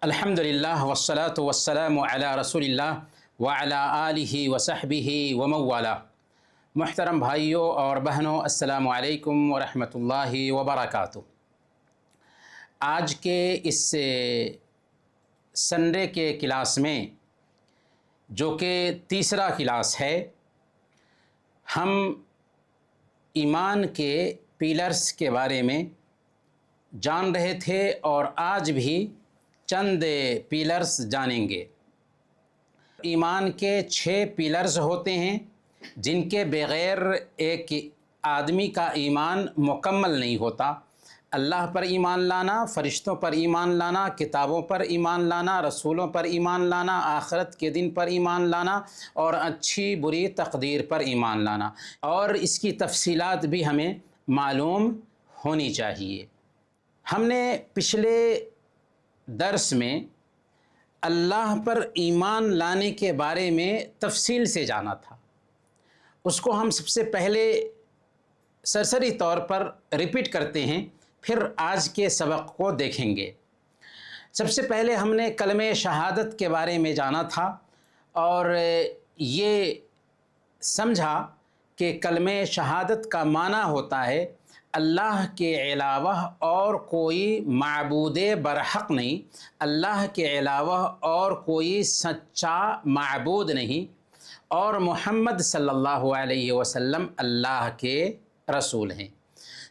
الحمدللہ والصلاة والسلام علی رسول اللہ وعلی آلہ وصحبہ ومن والاه۔ محترم بھائیوں اور بہنوں، السلام علیکم ورحمۃ اللہ وبرکاتہ۔ آج کے اس سنڈے کے کلاس میں، جو کہ تیسرا کلاس ہے، ہم ایمان کے پیلرز کے بارے میں جان رہے تھے اور آج بھی چند پیلرز جانیں گے۔ ایمان کے 6 پیلرز ہوتے ہیں جن کے بغیر ایک آدمی کا ایمان مکمل نہیں ہوتا۔ اللہ پر ایمان لانا، فرشتوں پر ایمان لانا، کتابوں پر ایمان لانا، رسولوں پر ایمان لانا، آخرت کے دن پر ایمان لانا اور اچھی بری تقدیر پر ایمان لانا، اور اس کی تفصیلات بھی ہمیں معلوم ہونی چاہیے۔ ہم نے پچھلے درس میں اللہ پر ایمان لانے کے بارے میں تفصیل سے جانا تھا۔ اس کو ہم سب سے پہلے سرسری طور پر ریپیٹ کرتے ہیں، پھر آج کے سبق کو دیکھیں گے۔ سب سے پہلے ہم نے کلمہ شہادت کے بارے میں جانا تھا اور یہ سمجھا کہ کلمہ شہادت کا معنی ہوتا ہے اللہ کے علاوہ اور کوئی معبود برحق نہیں، اللہ کے علاوہ اور کوئی سچا معبود نہیں، اور محمد صلی اللہ علیہ وسلم اللہ کے رسول ہیں۔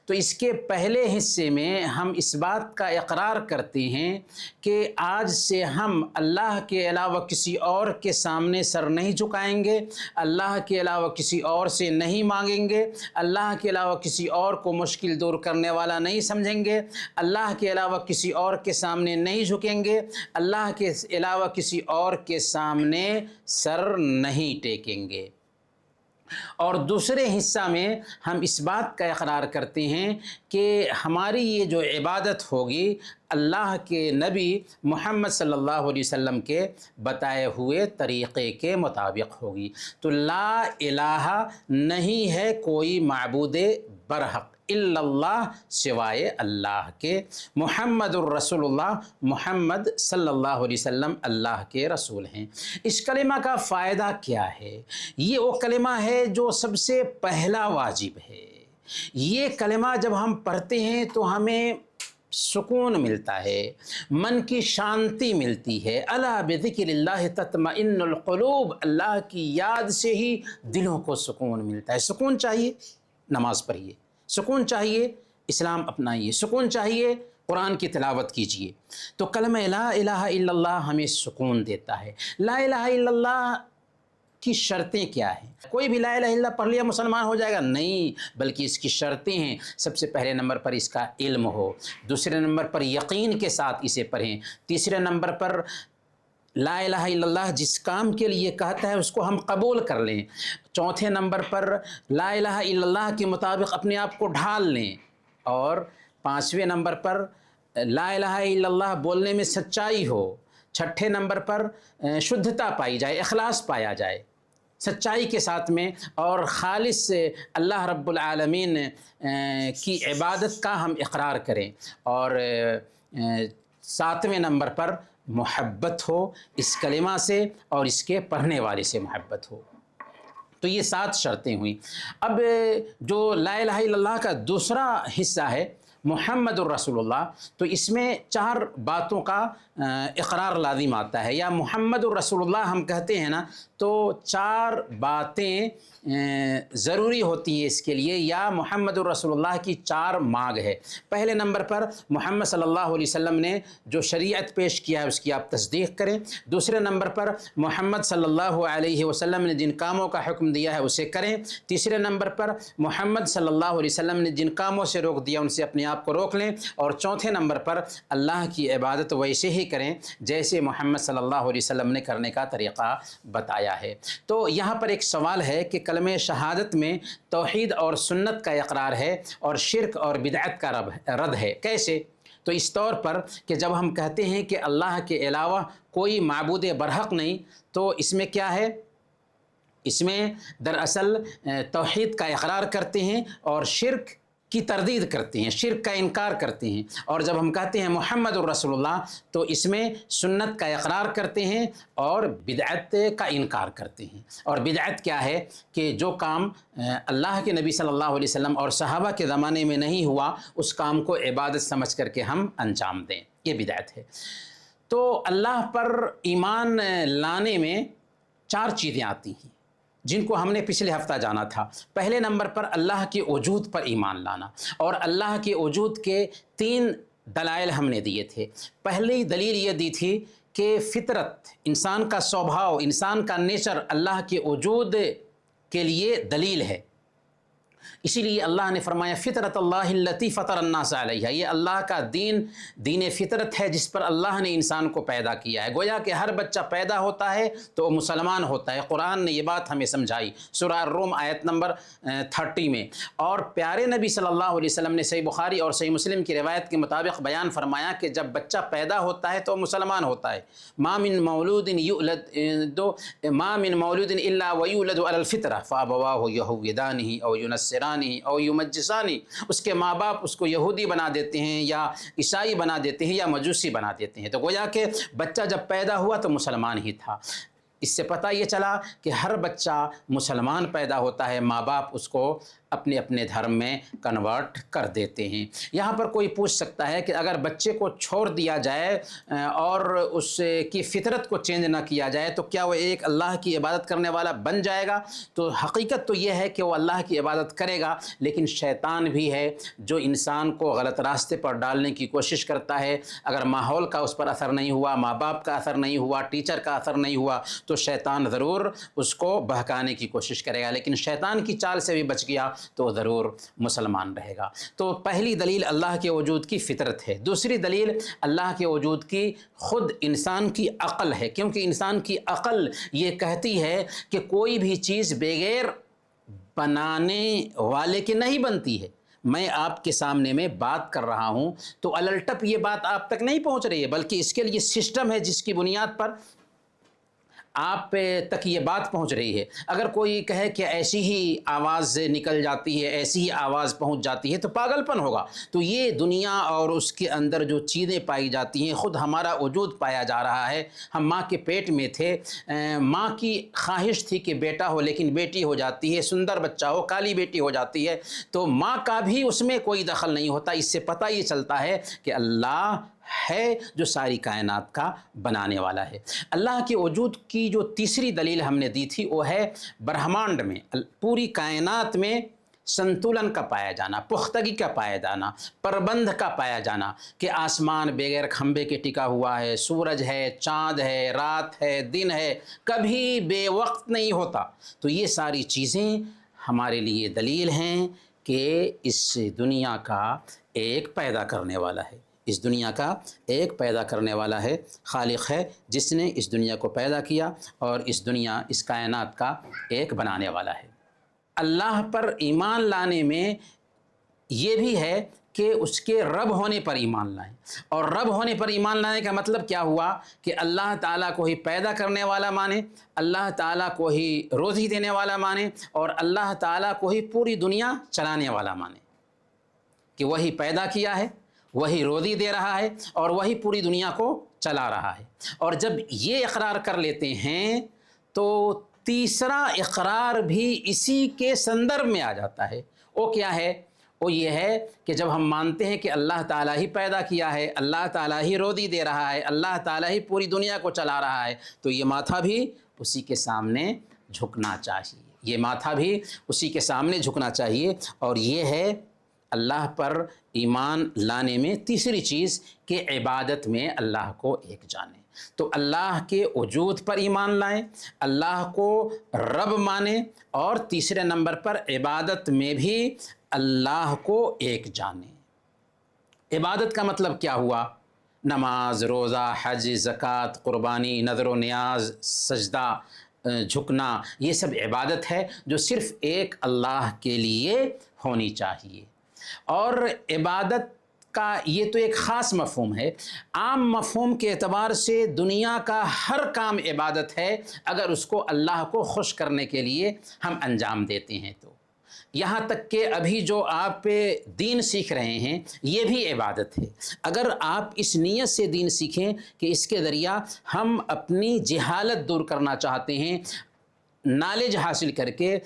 تو اس کے پہلے حصے میں ہم اس بات کا اقرار کرتے ہیں کہ آج سے ہم اللہ کے علاوہ کسی اور کے سامنے سر نہیں جھکائیں گے، اللہ کے علاوہ کسی اور سے نہیں مانگیں گے، اللہ کے علاوہ کسی اور کو مشکل دور کرنے والا نہیں سمجھیں گے، اللہ کے علاوہ کسی اور کے سامنے نہیں جھکیں گے، اللہ کے علاوہ کسی اور کے سامنے سر نہیں ٹیکیں گے۔ اور دوسرے حصہ میں ہم اس بات کا اقرار کرتے ہیں کہ ہماری یہ جو عبادت ہوگی اللہ کے نبی محمد صلی اللہ علیہ وسلم کے بتائے ہوئے طریقے کے مطابق ہوگی۔ تو لا الہ نہیں ہے کوئی معبود برحق الا اللہ، سوائے اللہ کے، محمد الرسول اللہ، محمد صلی اللہ علیہ وسلم اللہ کے رسول ہیں۔ اس کلمہ کا فائدہ کیا ہے؟ یہ وہ کلمہ ہے جو سب سے پہلا واجب ہے۔ یہ کلمہ جب ہم پڑھتے ہیں تو ہمیں سکون ملتا ہے، من کی شانتی ملتی ہے۔ الا بذکر اللہ تطمئن القلوب، اللہ کی یاد سے ہی دلوں کو سکون ملتا ہے۔ سکون چاہیے، نماز پڑھیے، سکون چاہیے، اسلام اپنائیے، سکون چاہیے، قرآن کی تلاوت کیجیے۔ تو کلمہ لا الہ الا اللہ ہمیں سکون دیتا ہے۔ لا الہ الا اللہ کی شرطیں کیا ہیں؟ کوئی بھی لا الہ الا اللہ پڑھ لیا مسلمان ہو جائے گا؟ نہیں، بلکہ اس کی شرطیں ہیں۔ سب سے پہلے نمبر پر اس کا علم ہو، دوسرے نمبر پر یقین کے ساتھ اسے پڑھیں، تیسرے نمبر پر لا الہ الا اللہ جس کام کے لیے کہتا ہے اس کو ہم قبول کر لیں، چوتھے نمبر پر لا الہ الا اللہ کے مطابق اپنے آپ کو ڈھال لیں، اور پانچویں نمبر پر لا الہ الا اللہ بولنے میں سچائی ہو، چھٹے نمبر پر شدھتا پائی جائے، اخلاص پایا جائے سچائی کے ساتھ میں، اور خالص اللہ رب العالمین کی عبادت کا ہم اقرار کریں، اور ساتویں نمبر پر محبت ہو اس کلمہ سے اور اس کے پڑھنے والے سے محبت ہو۔ تو یہ 7 شرطیں ہوئیں۔ اب جو لا الہ الا اللہ کا دوسرا حصہ ہے محمد الرسول اللہ، تو اس میں 4 باتوں کا اقرار لازم آتا ہے۔ یا محمد الرسول اللہ ہم کہتے ہیں نا، تو 4 باتیں ضروری ہوتی ہیں اس کے لیے، یا محمد الرسول اللہ کی 4 مانگ ہے۔ پہلے نمبر پر محمد صلی اللہ علیہ وسلم نے جو شریعت پیش کیا ہے اس کی آپ تصدیق کریں۔ دوسرے نمبر پر محمد صلی اللہ علیہ وسلم نے جن کاموں کا حکم دیا ہے اسے کریں۔ تیسرے نمبر پر محمد صلی اللہ علیہ وسلم نے جن کاموں سے روک دیا ان سے اپنے آپ کو روک لیں، اور چوتھے نمبر پر اللہ کی عبادت ویسے ہی کریں جیسے محمد صلی اللہ علیہ وسلم نے کرنے کا طریقہ بتایا ہے۔ تو یہاں پر ایک سوال ہے کہ کلمہ شہادت میں توحید اور سنت کا اقرار ہے اور شرک اور بدعت کا رد ہے۔ کیسے؟ تو اس طور پر کہ جب ہم کہتے ہیں کہ اللہ کے علاوہ کوئی معبود برحق نہیں، تو اس میں کیا ہے؟ اس میں دراصل توحید کا اقرار کرتے ہیں اور شرک کی تردید کرتے ہیں، شرک کا انکار کرتے ہیں، اور جب ہم کہتے ہیں محمد الرسول اللہ تو اس میں سنت کا اقرار کرتے ہیں اور بدعت کا انکار کرتے ہیں۔ اور بدعت کیا ہے کہ جو کام اللہ کے نبی صلی اللہ علیہ وسلم اور صحابہ کے زمانے میں نہیں ہوا اس کام کو عبادت سمجھ کر کے ہم انجام دیں، یہ بدعت ہے۔ تو اللہ پر ایمان لانے میں 4 چیزیں آتی ہیں جن کو ہم نے پچھلے ہفتہ جانا تھا۔ پہلے نمبر پر اللہ کے وجود پر ایمان لانا، اور اللہ کے وجود کے 3 دلائل ہم نے دیے تھے۔ پہلی دلیل یہ دی تھی کہ فطرت، انسان کا سوبھاؤ، انسان کا نیچر اللہ کے وجود کے لیے دلیل ہے۔ اسی لیے اللہ نے فرمایا فطرت اللہ التی فطر الناس علیہا، یہ اللہ کا دین فطرت ہے جس پر اللہ نے انسان کو پیدا کیا ہے۔ گویا کہ ہر بچہ پیدا ہوتا ہے تو وہ مسلمان ہوتا ہے۔ قرآن نے یہ بات ہمیں سمجھائی سورہ الروم آیت نمبر 30 میں، اور پیارے نبی صلی اللہ علیہ وسلم نے صحیح بخاری اور صحیح مسلم کی روایت کے مطابق بیان فرمایا کہ جب بچہ پیدا ہوتا ہے تو وہ مسلمان ہوتا ہے۔ ما من مولود الا ویولد علی الفطرہ فابواہ یہودانہ او ینصرانہ او یمجسانی، اس کے ماں باپ اس کو یہودی بنا دیتے ہیں یا عیسائی بنا دیتے ہیں یا مجوسی بنا دیتے ہیں۔ تو گویا کہ بچہ جب پیدا ہوا تو مسلمان ہی تھا۔ اس سے پتہ یہ چلا کہ ہر بچہ مسلمان پیدا ہوتا ہے، ماں باپ اس کو اپنے اپنے دھرم میں کنورٹ کر دیتے ہیں۔ یہاں پر کوئی پوچھ سکتا ہے کہ اگر بچے کو چھوڑ دیا جائے اور اس کی فطرت کو چینج نہ کیا جائے تو کیا وہ ایک اللہ کی عبادت کرنے والا بن جائے گا؟ تو حقیقت تو یہ ہے کہ وہ اللہ کی عبادت کرے گا، لیکن شیطان بھی ہے جو انسان کو غلط راستے پر ڈالنے کی کوشش کرتا ہے۔ اگر ماحول کا اس پر اثر نہیں ہوا، ماں باپ کا اثر نہیں ہوا، ٹیچر کا اثر نہیں ہوا تو شیطان ضرور اس کو بہکانے کی کوشش کرے گا، لیکن شیطان کی چال سے بھی بچ گیا تو ضرور مسلمان رہے گا۔ تو پہلی دلیل اللہ کے وجود کی فطرت ہے۔ دوسری دلیل اللہ کے وجود کی خود انسان کی عقل ہے، کیونکہ انسان کی عقل یہ کہتی ہے کہ کوئی بھی چیز بغیر بنانے والے کے نہیں بنتی ہے۔ میں آپ کے سامنے میں بات کر رہا ہوں تو الٹپ یہ بات آپ تک نہیں پہنچ رہی ہے، بلکہ اس کے لیے سسٹم ہے جس کی بنیاد پر آپ تک یہ بات پہنچ رہی ہے۔ اگر کوئی کہے کہ ایسی ہی آواز نکل جاتی ہے، ایسی ہی آواز پہنچ جاتی ہے تو پاگل پن ہوگا۔ تو یہ دنیا اور اس کے اندر جو چیزیں پائی جاتی ہیں، خود ہمارا وجود پایا جا رہا ہے۔ ہم ماں کے پیٹ میں تھے، ماں کی خواہش تھی کہ بیٹا ہو لیکن بیٹی ہو جاتی ہے، سندر بچہ ہو کالی بیٹی ہو جاتی ہے، تو ماں کا بھی اس میں کوئی دخل نہیں ہوتا۔ اس سے پتہ یہ چلتا ہے کہ اللہ ہے جو ساری کائنات کا بنانے والا ہے۔ اللہ کے وجود کی جو تیسری دلیل ہم نے دی تھی وہ ہے برہمانڈ میں، پوری کائنات میں سنتولن کا پایا جانا، پختگی کا پایا جانا، پربندھ کا پایا جانا، کہ آسمان بغیر کھمبے کے ٹکا ہوا ہے، سورج ہے، چاند ہے، رات ہے، دن ہے، کبھی بے وقت نہیں ہوتا۔ تو یہ ساری چیزیں ہمارے لیے دلیل ہیں کہ اس دنیا کا ایک پیدا کرنے والا ہے، اس دنیا کا ایک پیدا کرنے والا ہے، خالق ہے جس نے اس دنیا کو پیدا کیا، اور اس کائنات کا ایک بنانے والا ہے۔ اللہ پر ایمان لانے میں یہ بھی ہے کہ اس کے رب ہونے پر ایمان لائیں، اور رب ہونے پر ایمان لانے کا مطلب کیا ہوا کہ اللہ تعالیٰ کو ہی پیدا کرنے والا مانے، اللہ تعالیٰ کو ہی روزی دینے والا مانے، اور اللہ تعالیٰ کو ہی پوری دنیا چلانے والا مانے، کہ وہی پیدا کیا ہے، وہی روزی دے رہا ہے، اور وہی پوری دنیا کو چلا رہا ہے۔ اور جب یہ اقرار کر لیتے ہیں تو تیسرا اقرار بھی اسی کے سندرب میں آ جاتا ہے۔ وہ کیا ہے؟ وہ یہ ہے کہ جب ہم مانتے ہیں کہ اللہ تعالیٰ ہی پیدا کیا ہے، اللہ تعالیٰ ہی روزی دے رہا ہے، اللہ تعالیٰ ہی پوری دنیا کو چلا رہا ہے، تو یہ ماتھا بھی اسی کے سامنے جھکنا چاہیے، یہ ماتھا بھی اسی کے سامنے جھکنا چاہیے۔ اور یہ ہے اللہ پر ایمان لانے میں تیسری چیز کہ عبادت میں اللہ کو ایک جانیں۔ تو اللہ کے وجود پر ایمان لائیں، اللہ کو رب مانیں، اور تیسرے نمبر پر عبادت میں بھی اللہ کو ایک جانیں۔ عبادت کا مطلب کیا ہوا؟ نماز، روزہ، حج، زکوٰۃ، قربانی، نذر و نیاز، سجدہ، جھکنا، یہ سب عبادت ہے جو صرف ایک اللہ کے لیے ہونی چاہیے۔ اور عبادت کا یہ تو ایک خاص مفہوم ہے، عام مفہوم کے اعتبار سے دنیا کا ہر کام عبادت ہے اگر اس کو اللہ کو خوش کرنے کے لیے ہم انجام دیتے ہیں تو۔ یہاں تک کہ ابھی جو آپ دین سیکھ رہے ہیں یہ بھی عبادت ہے۔ اگر آپ اس نیت سے دین سیکھیں کہ اس کے ذریعہ ہم اپنی جہالت دور کرنا چاہتے ہیں، نالج حاصل کر کے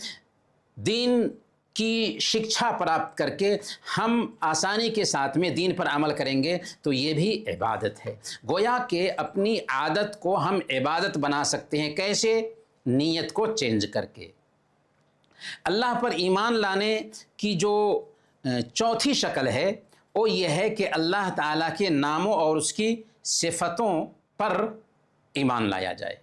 دین کی شکچھا پراپت کر کے ہم آسانی کے ساتھ میں دین پر عمل کریں گے، تو یہ بھی عبادت ہے۔ گویا کہ اپنی عادت کو ہم عبادت بنا سکتے ہیں، کیسے؟ نیت کو چینج کر کے۔ اللہ پر ایمان لانے کی جو چوتھی شکل ہے وہ یہ ہے کہ اللہ تعالیٰ کے ناموں اور اس کی صفتوں پر ایمان لایا جائے،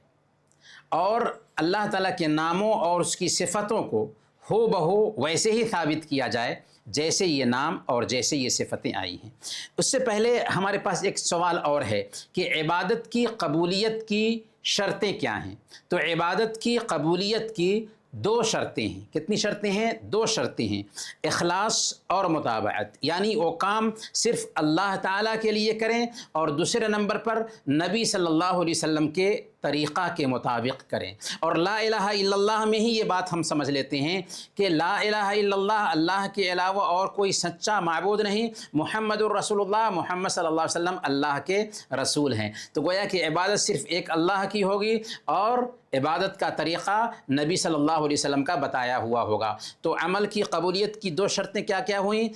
اور اللہ تعالیٰ کے ناموں اور اس کی صفتوں کو ہو بہو ویسے ہی ثابت کیا جائے جیسے یہ نام اور جیسے یہ صفتیں آئی ہیں۔ اس سے پہلے ہمارے پاس ایک سوال اور ہے کہ عبادت کی قبولیت کی شرطیں کیا ہیں؟ تو عبادت کی قبولیت کی دو شرطیں ہیں۔ کتنی شرطیں ہیں؟ دو شرطیں ہیں، اخلاص اور متابعت، یعنی وہ کام صرف اللہ تعالیٰ کے لیے کریں، اور دوسرے نمبر پر نبی صلی اللہ علیہ وسلم کے طریقہ کے مطابق کریں۔ اور لا الہ الا اللہ میں ہی یہ بات ہم سمجھ لیتے ہیں کہ لا الہ الا اللہ، اللہ کے علاوہ اور کوئی سچا معبود نہیں، محمد الرسول اللہ، محمد صلی اللہ علیہ وسلم اللہ کے رسول ہیں۔ تو گویا کہ عبادت صرف ایک اللہ کی ہوگی، اور عبادت کا طریقہ نبی صلی اللہ علیہ وسلم کا بتایا ہوا ہوگا۔ تو عمل کی قبولیت کی دو شرطیں کیا کیا ہوئیں؟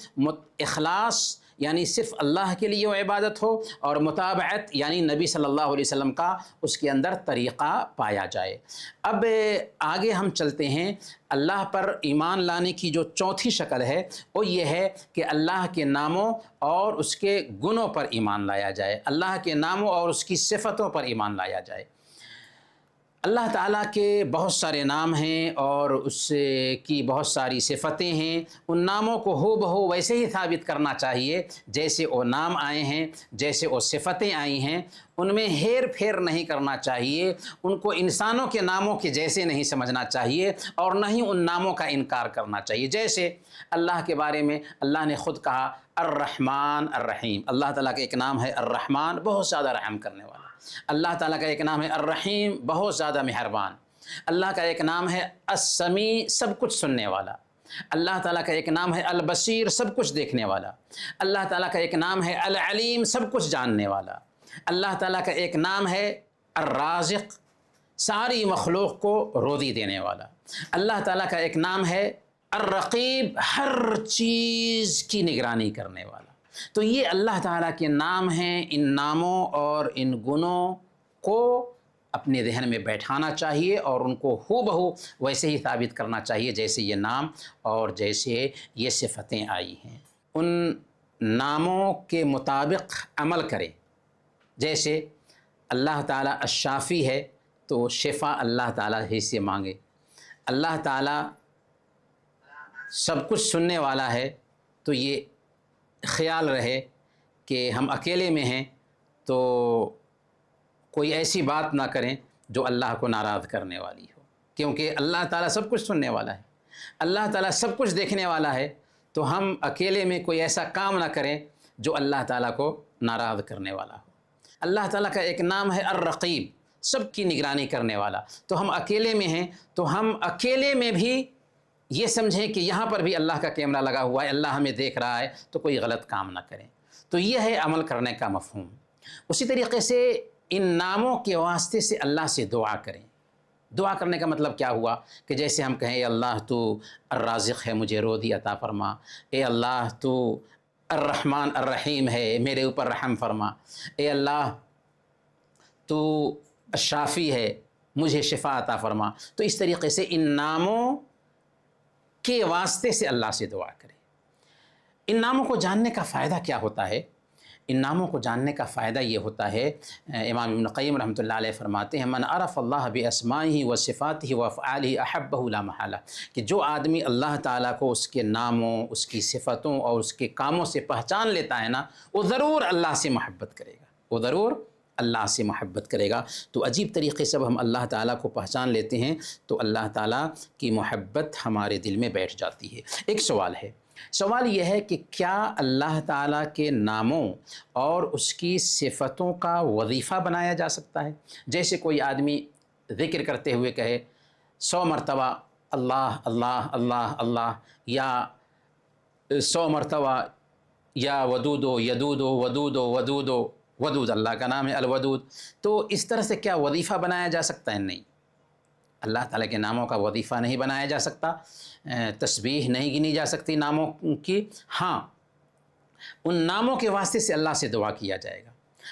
اخلاص، یعنی صرف اللہ کے لیے وہ عبادت ہو، اور متابعت، یعنی نبی صلی اللہ علیہ وسلم کا اس کے اندر طریقہ پایا جائے۔ اب آگے ہم چلتے ہیں۔ اللہ پر ایمان لانے کی جو چوتھی شکل ہے وہ یہ ہے کہ اللہ کے ناموں اور اس کے گنوں پر ایمان لایا جائے، اللہ کے ناموں اور اس کی صفتوں پر ایمان لایا جائے۔ اللہ تعالیٰ کے بہت سارے نام ہیں اور اس کی بہت ساری صفتیں ہیں، ان ناموں کو ہو بہو ویسے ہی ثابت کرنا چاہیے جیسے وہ نام آئے ہیں، جیسے وہ صفتیں آئی ہیں، ان میں ہیر پھیر نہیں کرنا چاہیے، ان کو انسانوں کے ناموں کے جیسے نہیں سمجھنا چاہیے، اور نہ ہی ان ناموں کا انکار کرنا چاہیے۔ جیسے اللہ کے بارے میں اللہ نے خود کہا الرحمن الرحیم، اللہ تعالیٰ کا ایک نام ہے الرحمن، بہت زیادہ رحم کرنے والا۔ اللہ تعالیٰ کا ایک نام ہے الرحیم، بہت زیادہ مہربان۔ اللہ کا ایک نام ہے السمیع، سب کچھ سننے والا۔ اللہ تعالیٰ کا ایک نام ہے البصیر، سب کچھ دیکھنے والا۔ اللہ تعالیٰ کا ایک نام ہے العلیم، سب کچھ جاننے والا۔ اللہ تعالیٰ کا ایک نام ہے الرازق، ساری مخلوق کو روزی دینے والا۔ اللہ تعالیٰ کا ایک نام ہے الرقیب، ہر چیز کی نگرانی کرنے والا۔ تو یہ اللہ تعالیٰ کے نام ہیں۔ ان ناموں اور ان گنوں کو اپنے ذہن میں بیٹھانا چاہیے، اور ان کو ہو بہو ویسے ہی ثابت کرنا چاہیے جیسے یہ نام اور جیسے یہ صفتیں آئی ہیں۔ ان ناموں کے مطابق عمل کریں۔ جیسے اللہ تعالیٰ الشافی ہے تو شفا اللہ تعالیٰ ہی سے مانگے۔ اللہ تعالیٰ سب کچھ سننے والا ہے تو یہ خیال رہے کہ ہم اکیلے میں ہیں تو کوئی ایسی بات نہ کریں جو اللہ کو ناراض کرنے والی ہو، کیونکہ اللہ تعالیٰ سب کچھ سننے والا ہے، اللہ تعالیٰ سب کچھ دیکھنے والا ہے، تو ہم اکیلے میں کوئی ایسا کام نہ کریں جو اللہ تعالیٰ کو ناراض کرنے والا ہو۔ اللہ تعالیٰ کا ایک نام ہے الرقیب، سب کی نگرانی کرنے والا۔ تو ہم اکیلے میں ہیں تو ہم اکیلے میں بھی یہ سمجھیں کہ یہاں پر بھی اللہ کا کیمرہ لگا ہوا ہے، اللہ ہمیں دیکھ رہا ہے، تو کوئی غلط کام نہ کریں۔ تو یہ ہے عمل کرنے کا مفہوم۔ اسی طریقے سے ان ناموں کے واسطے سے اللہ سے دعا کریں۔ دعا کرنے کا مطلب کیا ہوا کہ جیسے ہم کہیں اے اللہ تو الرازق ہے، مجھے روزی عطا فرما، اے اللہ تو الرحمن الرحیم ہے، میرے اوپر رحم فرما، اے اللہ تو الشافی ہے، مجھے شفا عطا فرما۔ تو اس طریقے سے ان ناموں کے واسطے سے اللہ سے دعا کریں۔ ان ناموں کو جاننے کا فائدہ کیا ہوتا ہے؟ ان ناموں کو جاننے کا فائدہ یہ ہوتا ہے، امام ابن قیم رحمۃ اللہ علیہ فرماتے ہیں من عرف اللہ باسمائہ وصفاتہ وافعالہ احبہ لا محالہ، کہ جو آدمی اللہ تعالیٰ کو اس کے ناموں، اس کی صفتوں اور اس کے کاموں سے پہچان لیتا ہے نا، وہ ضرور اللہ سے محبت کرے گا، وہ ضرور اللہ سے محبت کرے گا۔ تو عجیب طریقے سے ہم اللہ تعالیٰ کو پہچان لیتے ہیں تو اللہ تعالیٰ کی محبت ہمارے دل میں بیٹھ جاتی ہے۔ ایک سوال ہے، سوال یہ ہے کہ کیا اللہ تعالیٰ کے ناموں اور اس کی صفتوں کا وظیفہ بنایا جا سکتا ہے؟ جیسے کوئی آدمی ذکر کرتے ہوئے کہے 100 مرتبہ اللہ اللہ اللہ اللہ، یا 100 مرتبہ یا ودود و یدود و ودود و ودود و ودود، اللہ کا نام ہے الودود، تو اس طرح سے کیا وظیفہ بنایا جا سکتا ہے؟ نہیں، اللہ تعالیٰ کے ناموں کا وظیفہ نہیں بنایا جا سکتا، تسبیح نہیں گنی جا سکتی ناموں کی۔ ہاں، ان ناموں کے واسطے سے اللہ سے دعا کیا جائے گا،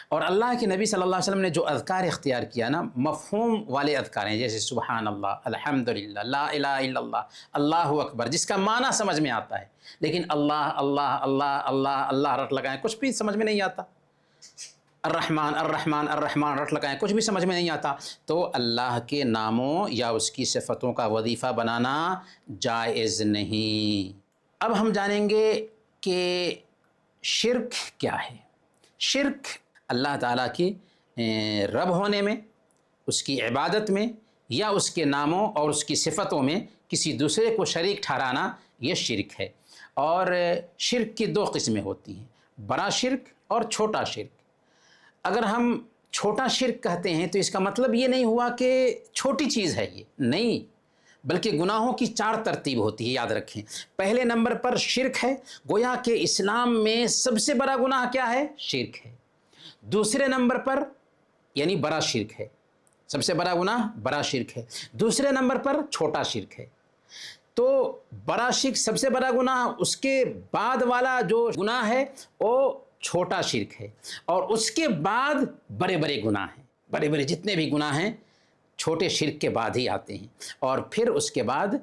اور اللہ کے نبی صلی اللہ علیہ وسلم نے جو اذکار اختیار کیا نا، مفہوم والے اذکار ہیں، جیسے سبحان اللہ، الحمدللہ، لا الہ الا اللہ، اللہ اکبر، جس کا معنی سمجھ میں آتا ہے، لیکن اللہ اللہ اللہ اللہ اللہ رٹ لگائیں کچھ بھی سمجھ میں نہیں آتا، الرحمن الرحمن الرحمن رٹ لگائیں کچھ بھی سمجھ میں نہیں آتا، تو اللہ کے ناموں یا اس کی صفتوں کا وظیفہ بنانا جائز نہیں۔ اب ہم جانیں گے کہ شرک کیا ہے۔ شرک اللہ تعالیٰ کی رب ہونے میں، اس کی عبادت میں، یا اس کے ناموں اور اس کی صفتوں میں کسی دوسرے کو شریک ٹھہرانا، یہ شرک ہے۔ اور شرک کی 2 قسمیں ہوتی ہیں، بڑا شرک اور چھوٹا شرک۔ اگر ہم چھوٹا شرک کہتے ہیں تو اس کا مطلب یہ نہیں ہوا کہ چھوٹی چیز ہے، یہ نہیں، بلکہ گناہوں کی 4 ترتیب ہوتی ہے، یاد رکھیں۔ پہلے نمبر پر شرک ہے، گویا کہ اسلام میں سب سے بڑا گناہ کیا ہے؟ شرک ہے۔ دوسرے نمبر پر یعنی بڑا شرک ہے، سب سے بڑا گناہ بڑا شرک ہے۔ دوسرے نمبر پر چھوٹا شرک ہے۔ تو بڑا شرک سب سے بڑا گناہ، اس کے بعد والا جو گناہ ہے وہ چھوٹا شرک ہے، اور اس کے بعد بڑے بڑے گناہ ہیں، بڑے بڑے جتنے بھی گناہ ہیں چھوٹے شرک کے بعد ہی آتے ہیں، اور پھر اس کے بعد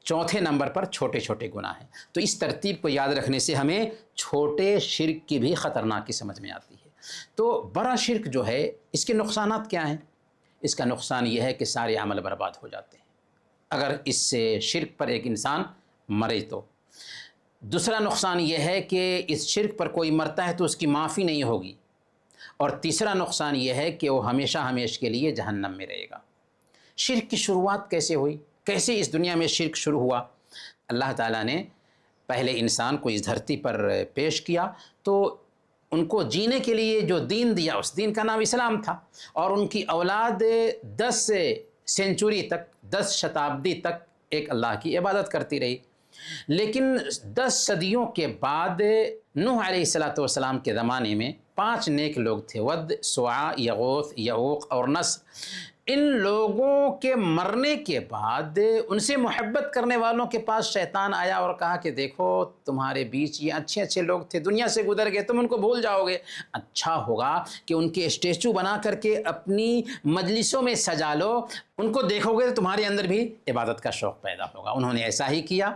چوتھے نمبر پر چھوٹے چھوٹے گناہ ہیں۔ تو اس ترتیب کو یاد رکھنے سے ہمیں چھوٹے شرک کی بھی خطرناکی سمجھ میں آتی ہے۔ تو بڑا شرک جو ہے، اس کے نقصانات کیا ہیں؟ اس کا نقصان یہ ہے کہ سارے عمل برباد ہو جاتے ہیں اگر اس سے شرک پر ایک انسان مرے تو۔ دوسرا نقصان یہ ہے کہ اس شرک پر کوئی مرتا ہے تو اس کی معافی نہیں ہوگی، اور تیسرا نقصان یہ ہے کہ وہ ہمیشہ ہمیشہ کے لیے جہنم میں رہے گا۔ شرک کی شروعات کیسے ہوئی؟ کیسے اس دنیا میں شرک شروع ہوا؟ اللہ تعالیٰ نے پہلے انسان کو اس دھرتی پر پیش کیا، تو ان کو جینے کے لیے جو دین دیا، اس دین کا نام اسلام تھا، اور ان کی اولاد 10 سینچری تک، 10 شتابدی تک ایک اللہ کی عبادت کرتی رہی۔ لیکن 10 صدیوں کے بعد نوح علیہ السلام کے زمانے میں 5 نیک لوگ تھے، ود، سواع، یغوث، یعوق اور نصر۔ ان لوگوں کے مرنے کے بعد ان سے محبت کرنے والوں کے پاس شیطان آیا اور کہا کہ دیکھو تمہارے بیچ یہ اچھے اچھے لوگ تھے، دنیا سے گزر گئے، تم ان کو بھول جاؤ گے، اچھا ہوگا کہ ان کے اسٹیچو بنا کر کے اپنی مجلسوں میں سجا لو، ان کو دیکھو گے تو تمہارے اندر بھی عبادت کا شوق پیدا ہوگا۔ انہوں نے ایسا ہی کیا۔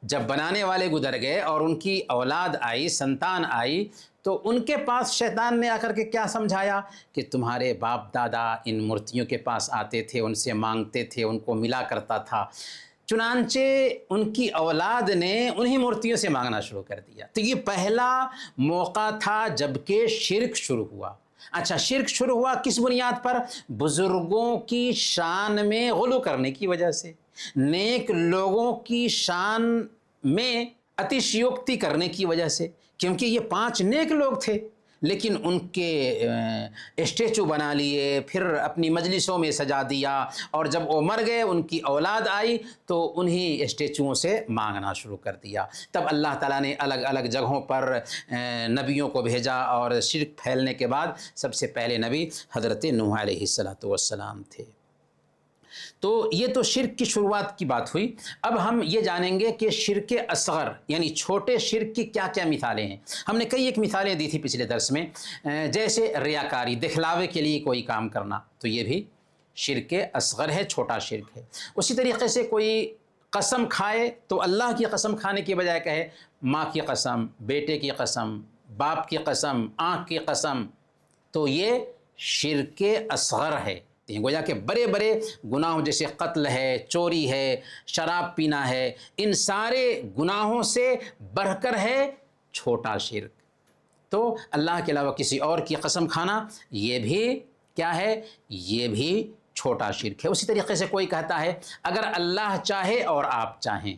جب بنانے والے گزر گئے اور ان کی اولاد آئی، سنتان آئی، تو ان کے پاس شیطان نے آ کر کے کیا سمجھایا کہ تمہارے باپ دادا ان مورتیوں کے پاس آتے تھے، ان سے مانگتے تھے، ان کو ملا کرتا تھا، چنانچہ ان کی اولاد نے انہی مورتیوں سے مانگنا شروع کر دیا۔ تو یہ پہلا موقع تھا جب کہ شرک شروع ہوا۔ اچھا، شرک شروع ہوا کس بنیاد پر؟ بزرگوں کی شان میں غلو کرنے کی وجہ سے، نیک لوگوں کی شان میں اتشیوکتی کرنے کی وجہ سے، کیونکہ یہ 5 نیک لوگ تھے، لیکن ان کے اسٹیچو بنا لیے، پھر اپنی مجلسوں میں سجا دیا، اور جب وہ مر گئے، ان کی اولاد آئی تو انہی اسٹیچوؤں سے مانگنا شروع کر دیا۔ تب اللہ تعالیٰ نے الگ الگ جگہوں پر نبیوں کو بھیجا، اور شرک پھیلنے کے بعد سب سے پہلے نبی حضرت نوح علیہ السلام تھے۔ تو یہ تو شرک کی شروعات کی بات ہوئی۔ اب ہم یہ جانیں گے کہ شرک اصغر یعنی چھوٹے شرک کی کیا کیا مثالیں ہیں۔ ہم نے کئی ایک مثالیں دی تھی پچھلے درس میں، جیسے ریاکاری، دکھلاوے کے لیے کوئی کام کرنا، تو یہ بھی شرک اصغر ہے، چھوٹا شرک ہے۔ اسی طریقے سے کوئی قسم کھائے تو اللہ کی قسم کھانے کی بجائے کہے ماں کی قسم، بیٹے کی قسم، باپ کی قسم، آنکھ کی قسم، تو یہ شرک اصغر ہے۔ گویا کہ بڑے بڑے گناہوں جیسے قتل ہے، چوری ہے، شراب پینا ہے، ان سارے گناہوں سے بڑھ کر ہے چھوٹا شرک۔ تو اللہ کے علاوہ کسی اور کی قسم کھانا، یہ بھی کیا ہے؟ یہ بھی چھوٹا شرک ہے۔ اسی طریقے سے کوئی کہتا ہے اگر اللہ چاہے اور آپ چاہیں،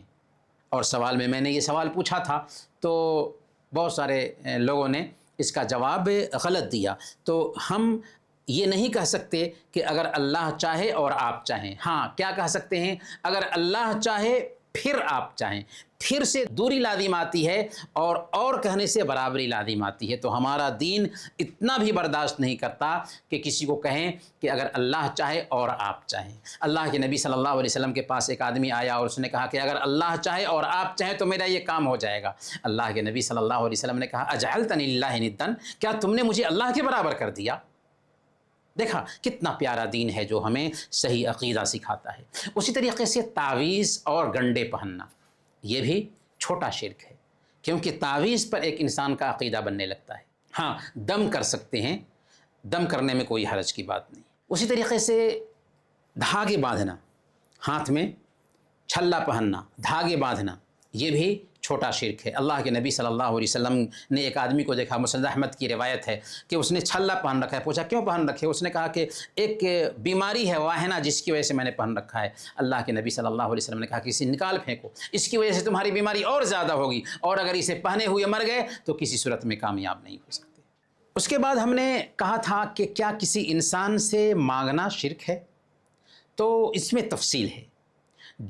اور سوال میں نے یہ سوال پوچھا تھا تو بہت سارے لوگوں نے اس کا جواب غلط دیا، تو ہم یہ نہیں کہہ سکتے کہ اگر اللہ چاہے اور آپ چاہیں. ہاں کیا کہہ سکتے ہیں؟ اگر اللہ چاہے پھر آپ چاہیں. پھر سے دوری لازم آتی ہے اور کہنے سے برابری لازم آتی ہے. تو ہمارا دین اتنا بھی برداشت نہیں کرتا کہ کسی کو کہیں کہ اگر اللہ چاہے اور آپ چاہیں. اللہ کے نبی صلی اللہ علیہ وسلم کے پاس ایک آدمی آیا اور اس نے کہا کہ اگر اللہ چاہے اور آپ چاہیں تو میرا یہ کام ہو جائے گا. اللہ کے نبی صلی اللہ علیہ وسلم نے کہا اجعلتنی للہ ندا، کیا تم نے مجھے اللہ کے برابر کر دیا؟ دیکھا کتنا پیارا دین ہے جو ہمیں صحیح عقیدہ سکھاتا ہے. اسی طریقے سے تعویذ اور گنڈے پہننا یہ بھی چھوٹا شرک ہے، کیونکہ تعویذ پر ایک انسان کا عقیدہ بننے لگتا ہے. ہاں دم کر سکتے ہیں، دم کرنے میں کوئی حرج کی بات نہیں. اسی طریقے سے دھاگے باندھنا، ہاتھ میں چھلا پہننا، دھاگے باندھنا، یہ بھی چھوٹا شرک ہے. اللہ کے نبی صلی اللہ علیہ وسلم نے ایک آدمی کو دیکھا، مسند احمد کی روایت ہے کہ اس نے چھلا پہن رکھا ہے. پوچھا کیوں پہن رکھے؟ اس نے کہا کہ ایک بیماری ہے واہنہ جس کی وجہ سے میں نے پہن رکھا ہے. اللہ کے نبی صلی اللہ علیہ وسلم نے کہا کہ اسے نکال پھینکو، اس کی وجہ سے تمہاری بیماری اور زیادہ ہوگی، اور اگر اسے پہنے ہوئے مر گئے تو کسی صورت میں کامیاب نہیں ہو سکتے. اس کے بعد ہم نے کہا تھا کہ کیا کسی انسان سے مانگنا شرک ہے؟ تو اس میں تفصیل ہے.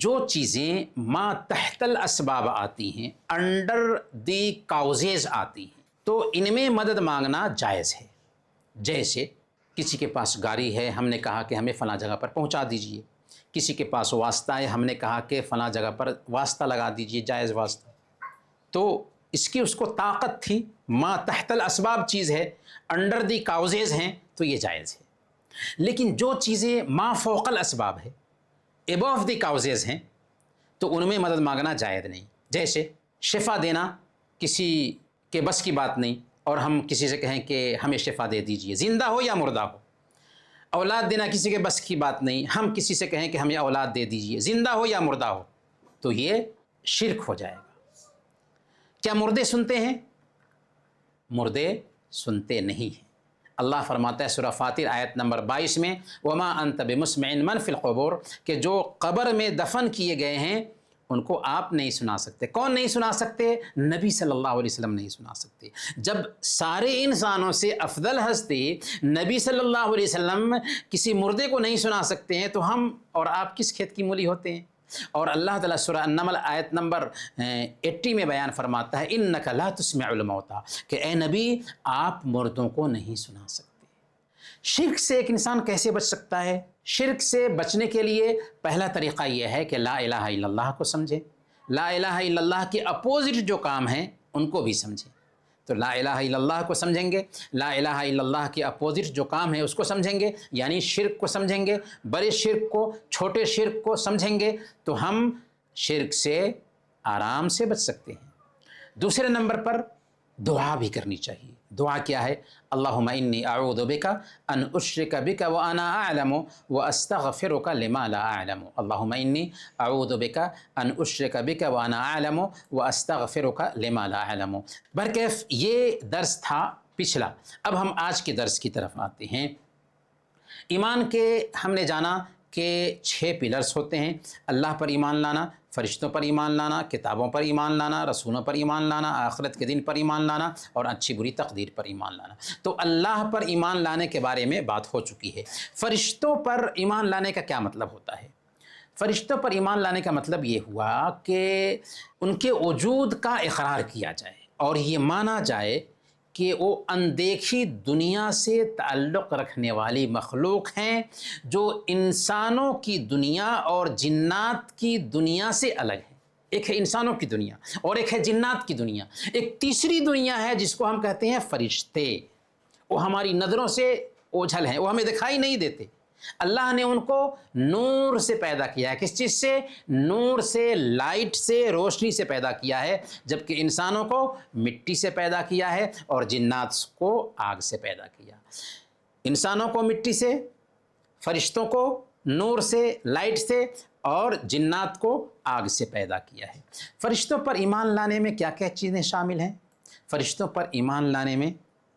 جو چیزیں ما تحت الاسباب آتی ہیں، انڈر دی کاؤزز آتی ہیں، تو ان میں مدد مانگنا جائز ہے. جیسے کسی کے پاس گاڑی ہے، ہم نے کہا کہ ہمیں فلاں جگہ پر پہنچا دیجئے. کسی کے پاس واسطہ ہے، ہم نے کہا کہ فلاں جگہ پر واسطہ لگا دیجئے، جائز واسطہ. تو اس کو طاقت تھی، ما تحت الاسباب چیز ہے، انڈر دی کاؤزز ہیں، تو یہ جائز ہے. لیکن جو چیزیں ما فوق الاسباب ہے، ایبو دی کاؤزز ہیں، تو ان میں مدد مانگنا جائز نہیں. جیسے شفا دینا کسی کے بس کی بات نہیں، اور ہم کسی سے کہیں کہ ہمیں شفا دے دیجئے، زندہ ہو یا مردہ ہو. اولاد دینا کسی کے بس کی بات نہیں، ہم کسی سے کہیں کہ ہمیں اولاد دے دیجئے، زندہ ہو یا مردہ ہو، تو یہ شرک ہو جائے گا. کیا مردے سنتے ہیں؟ مردے سنتے نہیں ہیں. اللہ فرماتا ہے سورہ فاطر آیت نمبر 22 میں وما انت بمسمع من فی القبور، کہ جو قبر میں دفن کیے گئے ہیں ان کو آپ نہیں سنا سکتے. کون نہیں سنا سکتے؟ نبی صلی اللہ علیہ وسلم نہیں سنا سکتے. جب سارے انسانوں سے افضل ہستی نبی صلی اللہ علیہ وسلم کسی مردے کو نہیں سنا سکتے ہیں تو ہم اور آپ کس کھیت کی مولی ہوتے ہیں؟ اور اللہ تعالیٰ سورہ النمل آیت نمبر 80 میں بیان فرماتا ہے انک لا تسمع الموتى، کہ اے نبی آپ مردوں کو نہیں سنا سکتے. شرک سے ایک انسان کیسے بچ سکتا ہے؟ شرک سے بچنے کے لیے پہلا طریقہ یہ ہے کہ لا الہ الا اللہ کو سمجھیں. لا الہ الا اللہ کے اپوزٹ جو کام ہیں ان کو بھی سمجھیں. تو لا الہ الا اللہ کو سمجھیں گے، لا الہ الا اللہ کے اپوزٹ جو کام ہے اس کو سمجھیں گے، یعنی شرک کو سمجھیں گے، بڑے شرک کو، چھوٹے شرک کو سمجھیں گے، تو ہم شرک سے آرام سے بچ سکتے ہیں. دوسرے نمبر پر دعا بھی کرنی چاہیے. دعا کیا ہے؟ اللہم انی اعوذ بک ان اشرک بک وانا اعلم واستغفرک لما لا اعلم. اللہم انی اعوذ بک ان اشرک بک وانا اعلم واستغفرک لما لا اعلم. برکیف یہ درس تھا پچھلا. اب ہم آج کے درس کی طرف آتے ہیں. ایمان کے ہم نے جانا کہ 6 پلرز ہوتے ہیں. اللہ پر ایمان لانا، فرشتوں پر ایمان لانا، کتابوں پر ایمان لانا، رسولوں پر ایمان لانا، آخرت کے دن پر ایمان لانا، اور اچھی بری تقدیر پر ایمان لانا. تو اللہ پر ایمان لانے کے بارے میں بات ہو چکی ہے. فرشتوں پر ایمان لانے کا کیا مطلب ہوتا ہے؟ فرشتوں پر ایمان لانے کا مطلب یہ ہوا کہ ان کے وجود کا اقرار کیا جائے اور یہ مانا جائے کہ وہ اندیکھی دنیا سے تعلق رکھنے والی مخلوق ہیں جو انسانوں کی دنیا اور جنات کی دنیا سے الگ ہے. ایک ہے انسانوں کی دنیا اور ایک ہے جنات کی دنیا. ایک تیسری دنیا ہے جس کو ہم کہتے ہیں فرشتے. وہ ہماری نظروں سے اوجھل ہیں، وہ ہمیں دکھائی نہیں دیتے. اللہ نے ان کو نور سے پیدا کیا ہے. کس چیز سے؟ نور سے، لائٹ سے، روشنی سے پیدا کیا ہے. جبکہ انسانوں کو مٹی سے پیدا کیا ہے اور جنات کو آگ سے پیدا کیا. انسانوں کو مٹی سے، فرشتوں کو نور سے، لائٹ سے، اور جنات کو آگ سے پیدا کیا ہے. فرشتوں پر ایمان لانے میں کیا کیا چیزیں شامل ہیں؟ فرشتوں پر ایمان لانے میں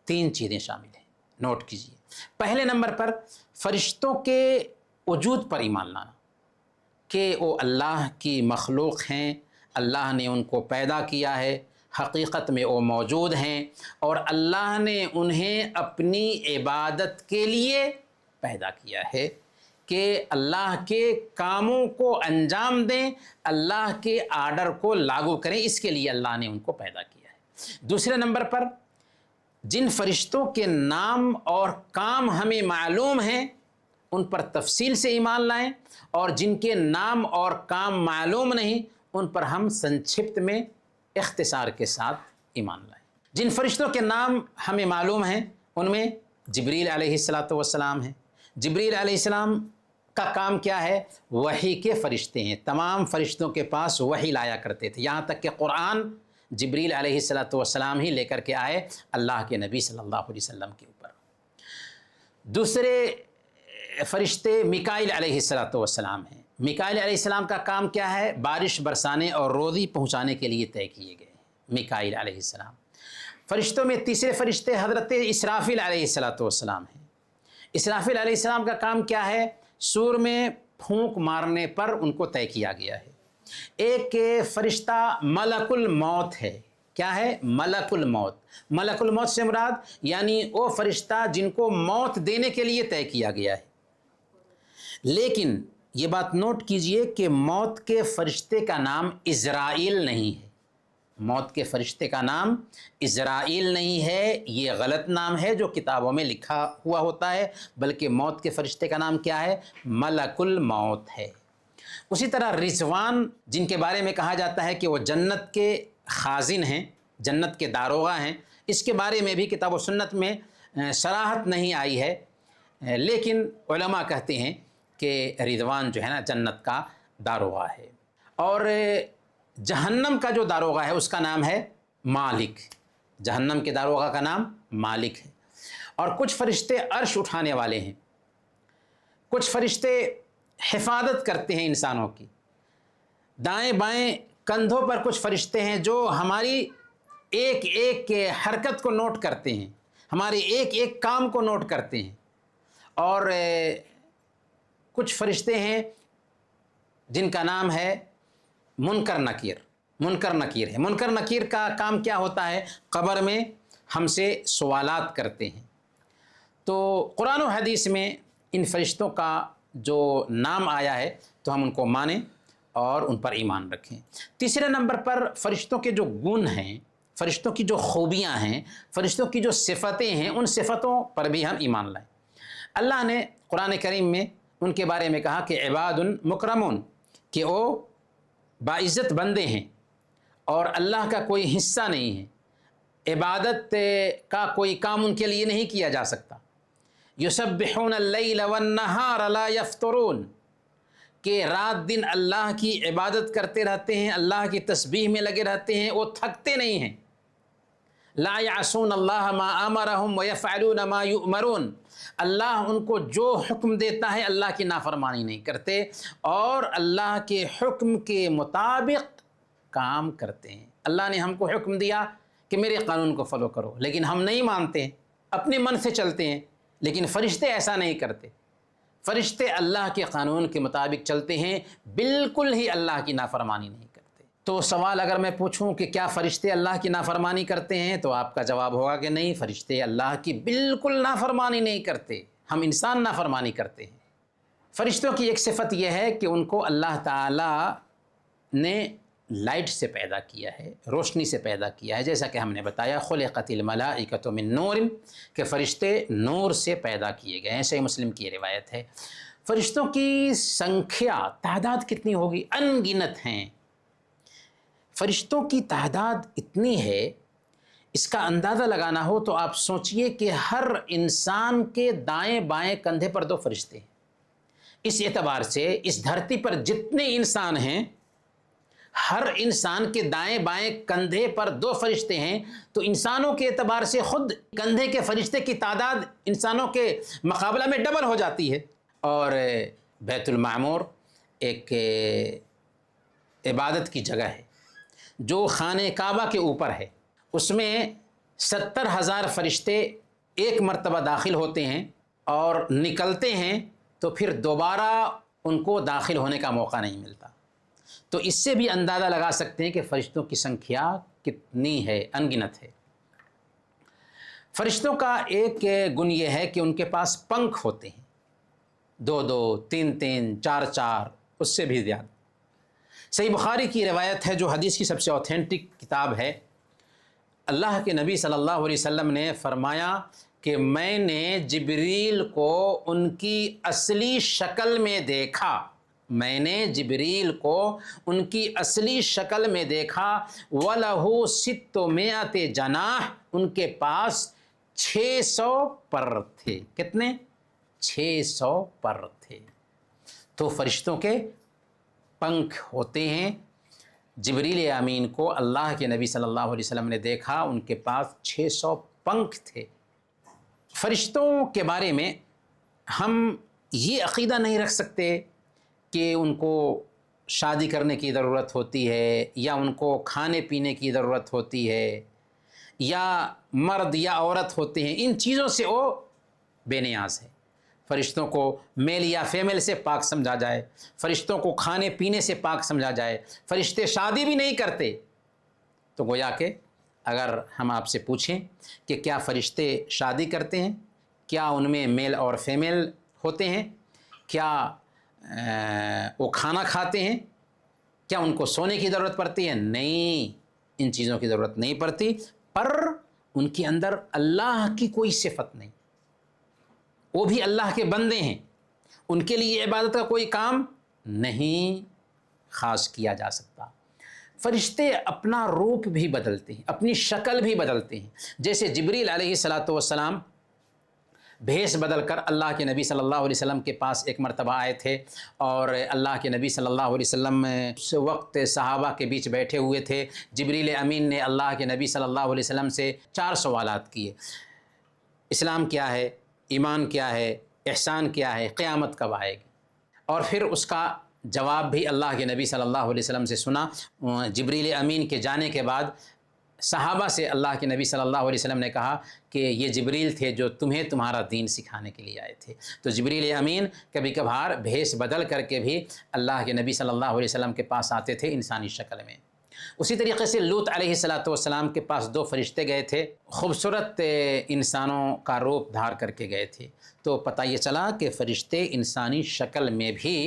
3 چیزیں شامل ہیں. نوٹ کیجیے. پہلے نمبر پر فرشتوں کے وجود پر ایمان لانا، کہ وہ اللہ کی مخلوق ہیں، اللہ نے ان کو پیدا کیا ہے، حقیقت میں وہ موجود ہیں اور اللہ نے انہیں اپنی عبادت کے لیے پیدا کیا ہے کہ اللہ کے کاموں کو انجام دیں، اللہ کے آرڈر کو لاگو کریں، اس کے لیے اللہ نے ان کو پیدا کیا ہے۔ دوسرے نمبر پر جن فرشتوں کے نام اور کام ہمیں معلوم ہیں ان پر تفصیل سے ایمان لائیں، اور جن کے نام اور کام معلوم نہیں ان پر ہم سنکشپت میں اختصار کے ساتھ ایمان لائیں۔ جن فرشتوں کے نام ہمیں معلوم ہیں ان میں جبریل علیہ السلام ہیں۔ جبریل علیہ السلام کا کام کیا ہے؟ وحی کے فرشتے ہیں، تمام فرشتوں کے پاس وحی لایا کرتے تھے، یہاں تک کہ قرآن جبریل علیہ السلام ہی لے کر کے آئے اللہ کے نبی صلی اللہ علیہ وسلم کے اوپر۔ دوسرے فرشتے میکائیل علیہ السلام ہیں۔ میکائیل علیہ السلام کا کام کیا ہے؟ بارش برسانے اور روزی پہنچانے کے لیے طے کیے گئے ہیں میکائیل علیہ السلام۔ فرشتوں میں تیسرے فرشتے حضرت اسرافیل علیہ السلام ہیں۔ اسرافیل علیہ السلام کا کام کیا ہے؟ سور میں پھونک مارنے پر ان کو طے کیا گیا ہے۔ ایک فرشتہ ملک الموت ہے۔ کیا ہے؟ ملک الموت۔ ملک الموت سے مراد یعنی وہ فرشتہ جن کو موت دینے کے لیے طے کیا گیا ہے۔ لیکن یہ بات نوٹ کیجئے کہ موت کے فرشتے کا نام عزرائیل نہیں ہے۔ موت کے فرشتے کا نام عزرائیل نہیں ہے، یہ غلط نام ہے جو کتابوں میں لکھا ہوا ہوتا ہے، بلکہ موت کے فرشتے کا نام کیا ہے؟ ملک الموت ہے۔ اسی طرح رضوان جن کے بارے میں کہا جاتا ہے کہ وہ جنت کے خازن ہیں، جنت کے داروغہ ہیں، اس کے بارے میں بھی کتاب و سنت میں صراحت نہیں آئی ہے، لیکن علماء کہتے ہیں کہ رضوان جو ہے نا جنت کا داروغہ ہے۔ اور جہنم کا جو داروغہ ہے اس کا نام ہے مالک۔ جہنم کے داروغہ کا نام مالک ہے۔ اور کچھ فرشتے عرش اٹھانے والے ہیں، کچھ فرشتے حفاظت کرتے ہیں انسانوں کی، دائیں بائیں کندھوں پر کچھ فرشتے ہیں جو ہماری ایک ایک حرکت کو نوٹ کرتے ہیں، ہمارے ایک ایک کام کو نوٹ کرتے ہیں۔ اور کچھ فرشتے ہیں جن کا نام ہے منکر نکیر۔ منکر نکیر ہے۔ منکر نکیر کا کام کیا ہوتا ہے؟ قبر میں ہم سے سوالات کرتے ہیں۔ تو قرآن و حدیث میں ان فرشتوں کا جو نام آیا ہے تو ہم ان کو مانیں اور ان پر ایمان رکھیں۔ تیسرے نمبر پر فرشتوں کے جو گن ہیں، فرشتوں کی جو خوبیاں ہیں، فرشتوں کی جو صفتیں ہیں، ان صفتوں پر بھی ہم ایمان لائیں۔ اللہ نے قرآن کریم میں ان کے بارے میں کہا کہ عباد مکرمون، کہ وہ باعزت بندے ہیں اور اللہ کا کوئی حصہ نہیں ہے، عبادت کا کوئی کام ان کے لیے نہیں کیا جا سکتا۔ یسبحون اللیل والنہار لا یفترون، کہ رات دن اللہ کی عبادت کرتے رہتے ہیں، اللہ کی تسبیح میں لگے رہتے ہیں، وہ تھکتے نہیں ہیں۔ لا یعصون اللہ ما امرہم ویفعلون ما یؤمرون، اللہ ان کو جو حکم دیتا ہے اللہ کی نافرمانی نہیں کرتے اور اللہ کے حکم کے مطابق کام کرتے ہیں۔ اللہ نے ہم کو حکم دیا کہ میرے قانون کو فالو کرو، لیکن ہم نہیں مانتے ہیں، اپنے من سے چلتے ہیں۔ لیکن فرشتے ایسا نہیں کرتے، فرشتے اللہ کے قانون کے مطابق چلتے ہیں، بالکل ہی اللہ کی نافرمانی نہیں کرتے۔ تو سوال اگر میں پوچھوں کہ کیا فرشتے اللہ کی نافرمانی کرتے ہیں تو آپ کا جواب ہوگا کہ نہیں، فرشتے اللہ کی بالکل نافرمانی نہیں کرتے، ہم انسان نافرمانی کرتے ہیں۔ فرشتوں کی ایک صفت یہ ہے کہ ان کو اللہ تعالیٰ نے لائٹ سے پیدا کیا ہے، روشنی سے پیدا کیا ہے، جیسا کہ ہم نے بتایا خلقت الملائکۃ من نور، کہ فرشتے نور سے پیدا کیے گئے ہیں، صحیح مسلم کی یہ روایت ہے۔ فرشتوں کی سنکھیا، تعداد کتنی ہوگی؟ ان گنت ہیں۔ فرشتوں کی تعداد اتنی ہے، اس کا اندازہ لگانا ہو تو آپ سوچئے کہ ہر انسان کے دائیں بائیں کندھے پر 2 فرشتے ہیں۔ اس اعتبار سے اس دھرتی پر جتنے انسان ہیں، ہر انسان کے دائیں بائیں کندھے پر 2 فرشتے ہیں، تو انسانوں کے اعتبار سے خود کندھے کے فرشتے کی تعداد انسانوں کے مقابلہ میں ڈبل ہو جاتی ہے۔ اور بیت المعمور ایک عبادت کی جگہ ہے جو خانہ کعبہ کے اوپر ہے، اس میں 70,000 فرشتے ایک مرتبہ داخل ہوتے ہیں اور نکلتے ہیں تو پھر دوبارہ ان کو داخل ہونے کا موقع نہیں ملتا۔ تو اس سے بھی اندازہ لگا سکتے ہیں کہ فرشتوں کی سنکھیا کتنی ہے، انگنت ہے۔ فرشتوں کا ایک گن یہ ہے کہ ان کے پاس پنکھ ہوتے ہیں، 2 3 4 اس سے بھی زیادہ۔ صحیح بخاری کی روایت ہے جو حدیث کی سب سے اوتھینٹک کتاب ہے، اللہ کے نبی صلی اللہ علیہ وسلم نے فرمایا کہ میں نے جبریل کو ان کی اصلی شکل میں دیکھا، میں نے جبریل کو ان کی اصلی شکل میں دیکھا، وَلَهُ 600 جناح، ان کے پاس 600 پر تھے۔ کتنے؟ 600 پر تھے۔ تو فرشتوں کے پنکھ ہوتے ہیں۔ جبریل امین کو اللہ کے نبی صلی اللہ علیہ وسلم نے دیکھا، ان کے پاس 600 پنکھ تھے۔ فرشتوں کے بارے میں ہم یہ عقیدہ نہیں رکھ سکتے کہ ان کو شادی کرنے کی ضرورت ہوتی ہے، یا ان کو کھانے پینے کی ضرورت ہوتی ہے، یا مرد یا عورت ہوتے ہیں، ان چیزوں سے وہ بے نیاز ہے۔ فرشتوں کو میل یا فیمیل سے پاک سمجھا جائے، فرشتوں کو کھانے پینے سے پاک سمجھا جائے، فرشتے شادی بھی نہیں کرتے۔ تو گویا کہ اگر ہم آپ سے پوچھیں کہ کیا فرشتے شادی کرتے ہیں، کیا ان میں میل اور فیمیل ہوتے ہیں، کیا وہ کھانا کھاتے ہیں، کیا ان کو سونے کی ضرورت پڑتی ہے؟ نہیں، ان چیزوں کی ضرورت نہیں پڑتی، پر ان کے اندر اللہ کی کوئی صفت نہیں، وہ بھی اللہ کے بندے ہیں، ان کے لیے عبادت کا کوئی کام نہیں خاص کیا جا سکتا۔ فرشتے اپنا روپ بھی بدلتے ہیں، اپنی شکل بھی بدلتے ہیں، جیسے جبریل علیہ السلام بھیس بدل کر اللہ کے نبی صلی اللہ علیہ وسلم کے پاس ایک مرتبہ آئے تھے، اور اللہ کے نبی صلی اللہ علیہ وسلم اس وقت صحابہ کے بیچ بیٹھے ہوئے تھے۔ جبریل امین نے اللہ کے نبی صلی اللہ علیہ وسلم سے 4 سوالات کیے: اسلام کیا ہے، ایمان کیا ہے، احسان کیا ہے، قیامت کب آئے گی؟ اور پھر اس کا جواب بھی اللہ کے نبی صلی اللہ علیہ وسلم سے سنا۔ جبریل امین کے جانے کے بعد صحابہ سے اللہ کے نبی صلی اللہ علیہ وسلم نے کہا کہ یہ جبریل تھے جو تمہیں تمہارا دین سکھانے کے لیے آئے تھے۔ تو جبریل امین کبھی کبھار بھیس بدل کر کے بھی اللہ کے نبی صلی اللہ علیہ وسلم کے پاس آتے تھے انسانی شکل میں۔ اسی طریقے سے لوط علیہ السلام کے پاس 2 فرشتے گئے تھے، خوبصورت انسانوں کا روپ دھار کر کے گئے تھے۔ تو پتہ یہ چلا کہ فرشتے انسانی شکل میں بھی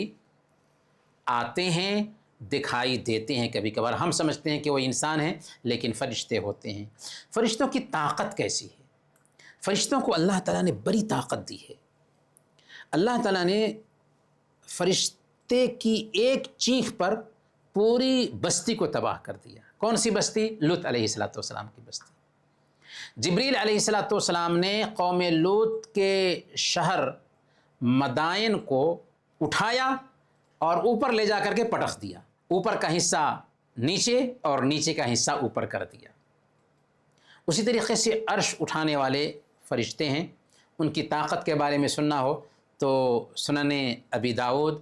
آتے ہیں، دکھائی دیتے ہیں۔ کبھی کبھار ہم سمجھتے ہیں کہ وہ انسان ہیں، لیکن فرشتے ہوتے ہیں۔ فرشتوں کی طاقت کیسی ہے؟ فرشتوں کو اللہ تعالیٰ نے بڑی طاقت دی ہے۔ اللہ تعالیٰ نے فرشتے کی ایک چیخ پر پوری بستی کو تباہ کر دیا۔ کون سی بستی؟ لوط علیہ السلام کی بستی۔ جبریل علیہ السلام نے قوم لوط کے شہر مدائن کو اٹھایا اور اوپر لے جا کر کے پٹخ دیا، اوپر کا حصہ نیچے اور نیچے کا حصہ اوپر کر دیا۔ اسی طریقے سے عرش اٹھانے والے فرشتے ہیں، ان کی طاقت کے بارے میں سننا ہو تو سنن ابی داؤد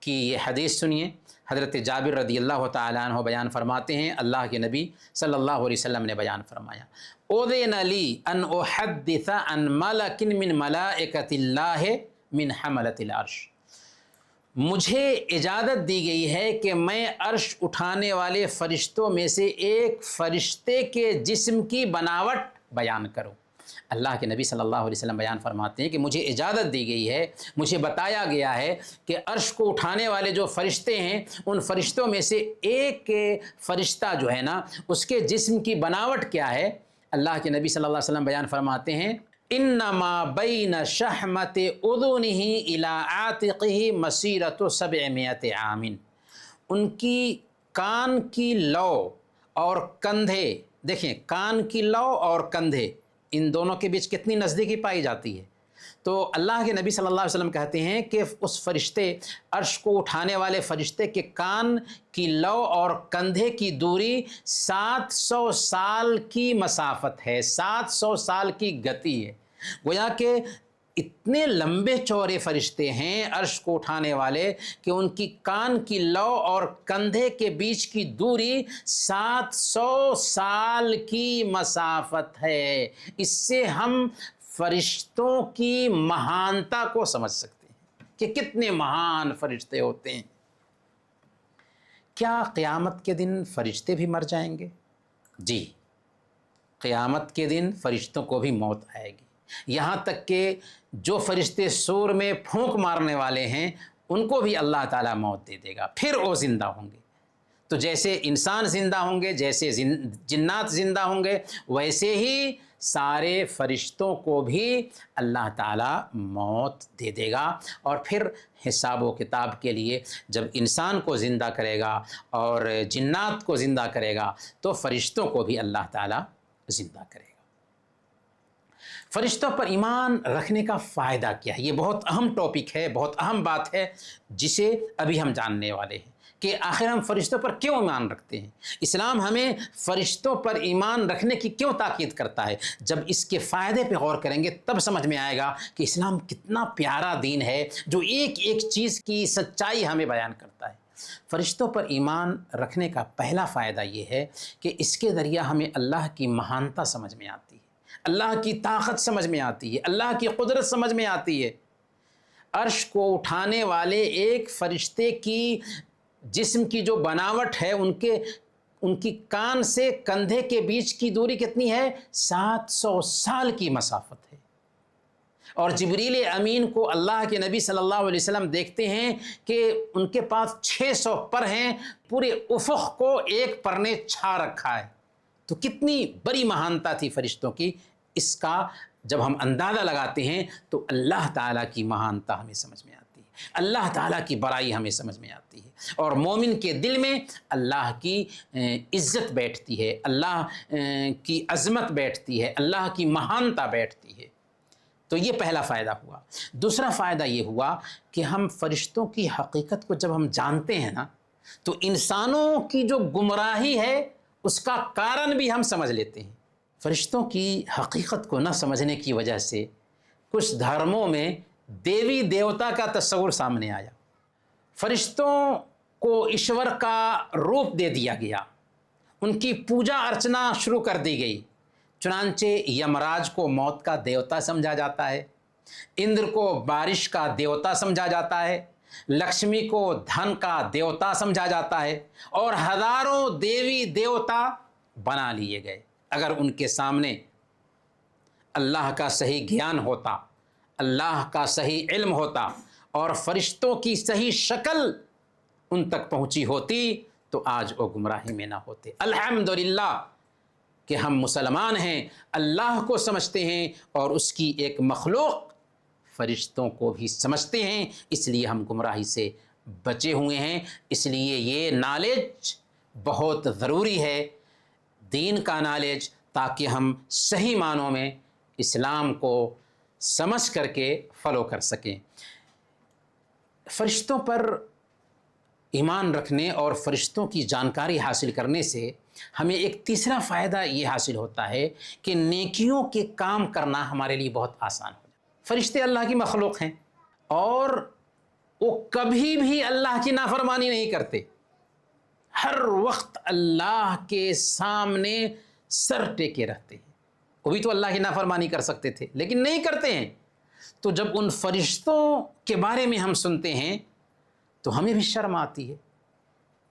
کی یہ حدیث سنیے۔ حضرت جابر رضی اللہ تعالیٰ عنہ بیان فرماتے ہیں، اللہ کے نبی صلی اللہ علیہ وسلم نے بیان فرمایا: اذن لی ان احدث عن ملک من ملائکۃ اللہ من حملۃ العرش، مجھے اجازت دی گئی ہے کہ میں عرش اٹھانے والے فرشتوں میں سے ایک فرشتے کے جسم کی بناوٹ بیان کروں۔ اللہ کے نبی صلی اللہ علیہ وسلم بیان فرماتے ہیں کہ مجھے اجازت دی گئی ہے، مجھے بتایا گیا ہے کہ عرش کو اٹھانے والے جو فرشتے ہیں، ان فرشتوں میں سے ایک فرشتہ جو ہے نا، اس کے جسم کی بناوٹ کیا ہے؟ اللہ کے نبی صلی اللہ علیہ وسلم بیان فرماتے ہیں: انما بین شحمت اذنہ الی عاتقہ مسیرۃ 700 عام، ان کی کان کی لو اور کندھے، دیکھیں کان کی لو اور کندھے، ان دونوں کے بیچ کتنی نزدیکی پائی جاتی ہے۔ تو اللہ کے نبی صلی اللہ علیہ وسلم کہتے ہیں کہ اس فرشتے، عرش کو اٹھانے والے فرشتے کے کان کی لو اور کندھے کی دوری 700 سال کی مسافت ہے، 700 سال کی گتی ہے۔ گویا کہ اتنے لمبے چوڑے فرشتے ہیں عرش کو اٹھانے والے کہ ان کی کان کی لو اور کندھے کے بیچ کی دوری 700 سال کی مسافت ہے۔ اس سے ہم فرشتوں کی مہانتا کو سمجھ سکتے ہیں کہ کتنے مہان فرشتے ہوتے ہیں۔ کیا قیامت کے دن فرشتے بھی مر جائیں گے؟ جی، قیامت کے دن فرشتوں کو بھی موت آئے گی، یہاں تک کہ جو فرشتے سور میں پھونک مارنے والے ہیں ان کو بھی اللہ تعالیٰ موت دے دے گا، پھر وہ زندہ ہوں گے۔ تو جیسے انسان زندہ ہوں گے، جیسے جنات زندہ ہوں گے، ویسے ہی سارے فرشتوں کو بھی اللہ تعالیٰ موت دے دے گا، اور پھر حساب و کتاب کے لیے جب انسان کو زندہ کرے گا اور جنات کو زندہ کرے گا تو فرشتوں کو بھی اللہ تعالیٰ زندہ کرے گا۔ فرشتوں پر ایمان رکھنے کا فائدہ کیا ہے؟ یہ بہت اہم ٹاپک ہے، بہت اہم بات ہے جسے ابھی ہم جاننے والے ہیں کہ آخر ہم فرشتوں پر کیوں ایمان رکھتے ہیں۔ اسلام ہمیں فرشتوں پر ایمان رکھنے کی کیوں تاکید کرتا ہے؟ جب اس کے فائدے پہ غور کریں گے تب سمجھ میں آئے گا کہ اسلام کتنا پیارا دین ہے جو ایک ایک چیز کی سچائی ہمیں بیان کرتا ہے۔ فرشتوں پر ایمان رکھنے کا پہلا فائدہ یہ ہے کہ اس کے ذریعہ ہمیں اللہ کی مہانتا سمجھ میں آتی ہے، اللہ کی طاقت سمجھ میں آتی ہے، اللہ کی قدرت سمجھ میں آتی ہے۔ عرش کو اٹھانے والے ایک فرشتے کی جسم کی جو بناوٹ ہے، ان کی کان سے کندھے کے بیچ کی دوری کتنی ہے؟ 700 سال کی مسافت ہے۔ اور جبریل امین کو اللہ کے نبی صلی اللہ علیہ وسلم دیکھتے ہیں کہ ان کے پاس 600 پر ہیں، پورے افق کو ایک پر نے چھا رکھا ہے۔ تو کتنی بڑی مہانتا تھی فرشتوں کی، اس کا جب ہم اندازہ لگاتے ہیں تو اللہ تعالیٰ کی مہانتا ہمیں سمجھ میں آتی ہے، اللہ تعالیٰ کی بڑائی ہمیں سمجھ میں آتی ہے، اور مومن کے دل میں اللہ کی عزت بیٹھتی ہے، اللہ کی عظمت بیٹھتی ہے، اللہ کی مہانتا بیٹھتی ہے۔ تو یہ پہلا فائدہ ہوا۔ دوسرا فائدہ یہ ہوا کہ ہم فرشتوں کی حقیقت کو جب ہم جانتے ہیں نا تو انسانوں کی جو گمراہی ہے اس کا کارن بھی ہم سمجھ لیتے ہیں۔ فرشتوں کی حقیقت کو نہ سمجھنے کی وجہ سے کچھ دھرموں میں دیوی دیوتا کا تصور سامنے آیا، فرشتوں کو ایشور کا روپ دے دیا گیا، ان کی پوجا ارچنا شروع کر دی گئی۔ چنانچہ یمراج کو موت کا دیوتا سمجھا جاتا ہے، اندر کو بارش کا دیوتا سمجھا جاتا ہے، لکشمی کو دھن کا دیوتا سمجھا جاتا ہے، اور ہزاروں دیوی دیوتا بنا لیے گئے۔ اگر ان کے سامنے اللہ کا صحیح گیان ہوتا، اللہ کا صحیح علم ہوتا اور فرشتوں کی صحیح شکل ان تک پہنچی ہوتی تو آج وہ گمراہی میں نہ ہوتے۔ الحمدللہ کہ ہم مسلمان ہیں، اللہ کو سمجھتے ہیں اور اس کی ایک مخلوق فرشتوں کو بھی سمجھتے ہیں، اس لیے ہم گمراہی سے بچے ہوئے ہیں۔ اس لیے یہ نالج بہت ضروری ہے، دین کا نالج، تاکہ ہم صحیح معنوں میں اسلام کو سمجھ کر کے فالو کر سکیں۔ فرشتوں پر ایمان رکھنے اور فرشتوں کی جانکاری حاصل کرنے سے ہمیں ایک تیسرا فائدہ یہ حاصل ہوتا ہے کہ نیکیوں کے کام کرنا ہمارے لیے بہت آسان ہو جاتا ہے۔ فرشتے اللہ کی مخلوق ہیں اور وہ کبھی بھی اللہ کی نافرمانی نہیں کرتے، ہر وقت اللہ کے سامنے سر ٹیکے رہتے ہیں۔ وہ بھی تو اللہ کی نافرمانی کر سکتے تھے لیکن نہیں کرتے ہیں۔ تو جب ان فرشتوں کے بارے میں ہم سنتے ہیں تو ہمیں بھی شرم آتی ہے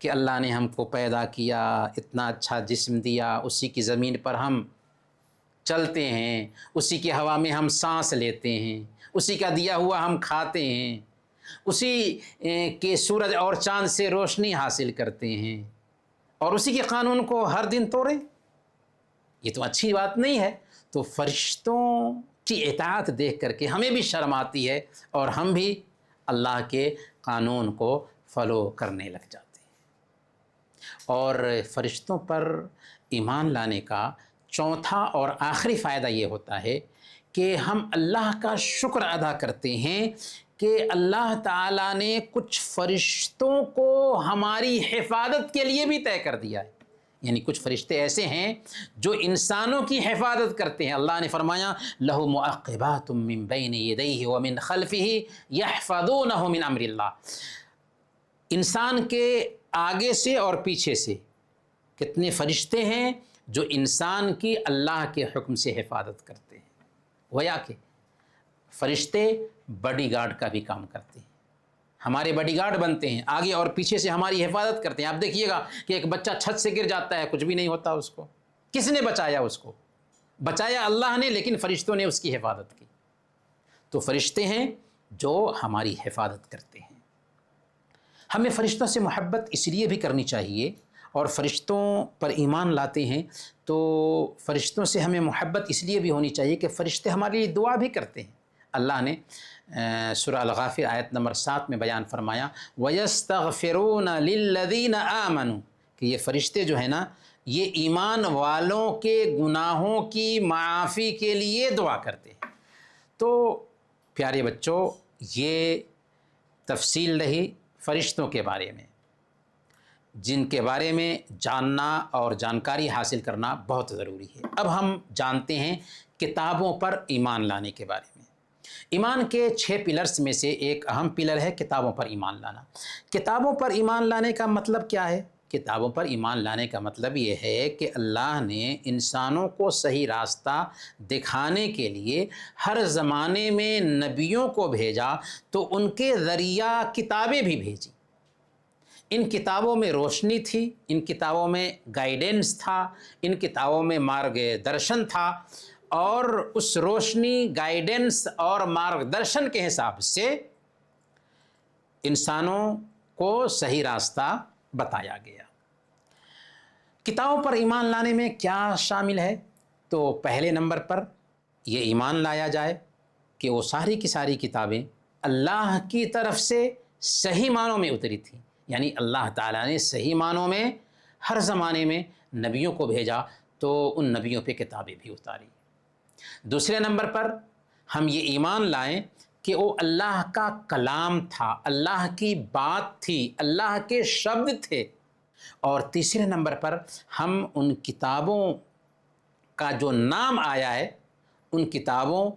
کہ اللہ نے ہم کو پیدا کیا، اتنا اچھا جسم دیا، اسی کی زمین پر ہم چلتے ہیں، اسی کی ہوا میں ہم سانس لیتے ہیں، اسی کا دیا ہوا ہم کھاتے ہیں، اسی کے سورج اور چاند سے روشنی حاصل کرتے ہیں، اور اسی کے قانون کو ہر دن توڑیں۔ یہ تو اچھی بات نہیں ہے۔ تو فرشتوں کی اطاعت دیکھ کر کے ہمیں بھی شرم آتی ہے اور ہم بھی اللہ کے قانون کو فالو کرنے لگ جاتے ہیں۔ اور فرشتوں پر ایمان لانے کا چوتھا اور آخری فائدہ یہ ہوتا ہے کہ ہم اللہ کا شکر ادا کرتے ہیں کہ اللہ تعالیٰ نے کچھ فرشتوں کو ہماری حفاظت کے لیے بھی طے کر دیا ہے۔ یعنی کچھ فرشتے ایسے ہیں جو انسانوں کی حفاظت کرتے ہیں۔ اللہ نے فرمایا لَهُ مُعَقِّبَاتٌ مِّن بَيْنِ يَدَيْهِ وَمِن خَلْفِهِ يَحْفَظُونَهُ مِنْ أَمْرِ اللَّهِ۔ انسان کے آگے سے اور پیچھے سے کتنے فرشتے ہیں جو انسان کی اللہ کے حکم سے حفاظت کرتے ہیں۔ گویا کہ فرشتے باڈی گارڈ کا بھی کام کرتے ہیں، ہمارے باڈی گارڈ بنتے ہیں، آگے اور پیچھے سے ہماری حفاظت کرتے ہیں۔ آپ دیکھیے گا کہ ایک بچہ چھت سے گر جاتا ہے، کچھ بھی نہیں ہوتا اس کو، کس نے بچایا اس کو؟ بچایا اللہ نے، لیکن فرشتوں نے اس کی حفاظت کی۔ تو فرشتے ہیں جو ہماری حفاظت کرتے ہیں۔ ہمیں فرشتوں سے محبت اس لیے بھی کرنی چاہیے، اور فرشتوں پر ایمان لاتے ہیں تو فرشتوں سے ہمیں محبت اس لیے بھی ہونی چاہیے کہ فرشتے ہمارے لیے دعا بھی کرتے ہیں۔ اللہ نے سورہ الغافر آیت نمبر 7 میں بیان فرمایا وَيَسْتَغْفِرُونَ لِلَّذِينَ آمَنُوا، کہ یہ فرشتے جو ہیں نا، یہ ایمان والوں کے گناہوں کی معافی کے لیے دعا کرتے ہیں۔ تو پیارے بچوں، یہ تفصیل رہی فرشتوں کے بارے میں، جن کے بارے میں جاننا اور جانکاری حاصل کرنا بہت ضروری ہے۔ اب ہم جانتے ہیں کتابوں پر ایمان لانے کے بارے میں۔ ایمان کے 6 پلرز میں سے ایک اہم پلر ہے کتابوں پر ایمان لانا۔ کتابوں پر ایمان لانے کا مطلب کیا ہے؟ کتابوں پر ایمان لانے کا مطلب یہ ہے کہ اللہ نے انسانوں کو صحیح راستہ دکھانے کے لیے ہر زمانے میں نبیوں کو بھیجا، تو ان کے ذریعہ کتابیں بھی بھیجی۔ ان کتابوں میں روشنی تھی، ان کتابوں میں گائیڈنس تھا، ان کتابوں میں مارگ درشن تھا، اور اس روشنی، گائیڈنس اور مارگ درشن کے حساب سے انسانوں کو صحیح راستہ بتایا گیا۔ کتابوں پر ایمان لانے میں کیا شامل ہے؟ تو پہلے نمبر پر یہ ایمان لایا جائے کہ وہ ساری کی ساری کتابیں اللہ کی طرف سے صحیح معنوں میں اتری تھیں، یعنی اللہ تعالیٰ نے صحیح معنوں میں ہر زمانے میں نبیوں کو بھیجا تو ان نبیوں پہ کتابیں بھی اتاری۔ دوسرے نمبر پر ہم یہ ایمان لائیں کہ وہ اللہ کا کلام تھا، اللہ کی بات تھی، اللہ کے شبد تھے۔ اور تیسرے نمبر پر ہم ان کتابوں کا جو نام آیا ہے، ان کتابوں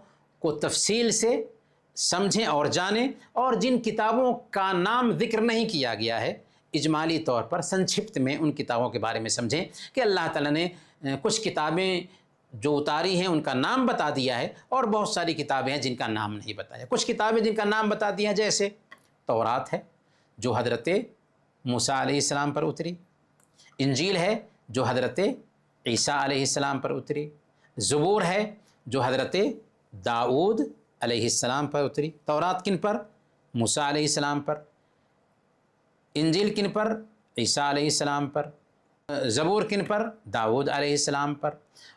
کو تفصیل سے سمجھیں اور جانیں، اور جن کتابوں کا نام ذکر نہیں کیا گیا ہے، اجمالی طور پر سنکشپت میں ان کتابوں کے بارے میں سمجھیں کہ اللہ تعالیٰ نے کچھ کتابیں جو اتاری ہیں ان کا نام بتا دیا ہے، اور بہت ساری کتابیں ہیں جن کا نام نہیں بتایا۔ کچھ کتابیں جن کا نام بتا دیا، جیسے تورات ہے جو حضرت موسیٰ علیہ السلام پر اتری، انجیل ہے جو حضرت عیسیٰ علیہ السلام پر اتری، زبور ہے جو حضرت داؤد علیہ السلام پر اتری۔ تورات کن پر؟ موسیٰ علیہ السلام پر۔ انجیل کن پر؟ عیسیٰ علیہ السلام پر۔ زبور کن پر؟ داؤد علیہ السلام پر۔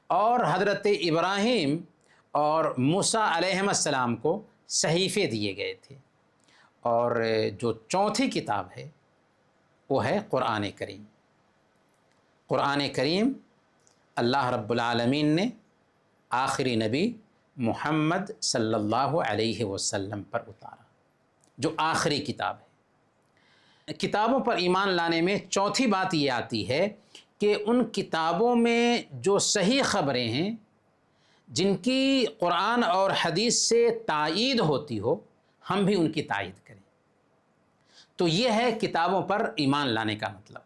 اور حضرت ابراہیم اور موسیٰ علیہ السلام کو صحیفے دیے گئے تھے۔ اور جو چوتھی کتاب ہے وہ ہے قرآن کریم۔ قرآن کریم اللہ رب العالمین نے آخری نبی محمد صلی اللہ علیہ وسلم پر اتارا، جو آخری کتاب ہے۔ کتابوں پر ایمان لانے میں چوتھی بات یہ آتی ہے کہ ان کتابوں میں جو صحیح خبریں ہیں، جن کی قرآن اور حدیث سے تائید ہوتی ہو، ہم بھی ان کی تائید کریں۔ تو یہ ہے کتابوں پر ایمان لانے کا مطلب۔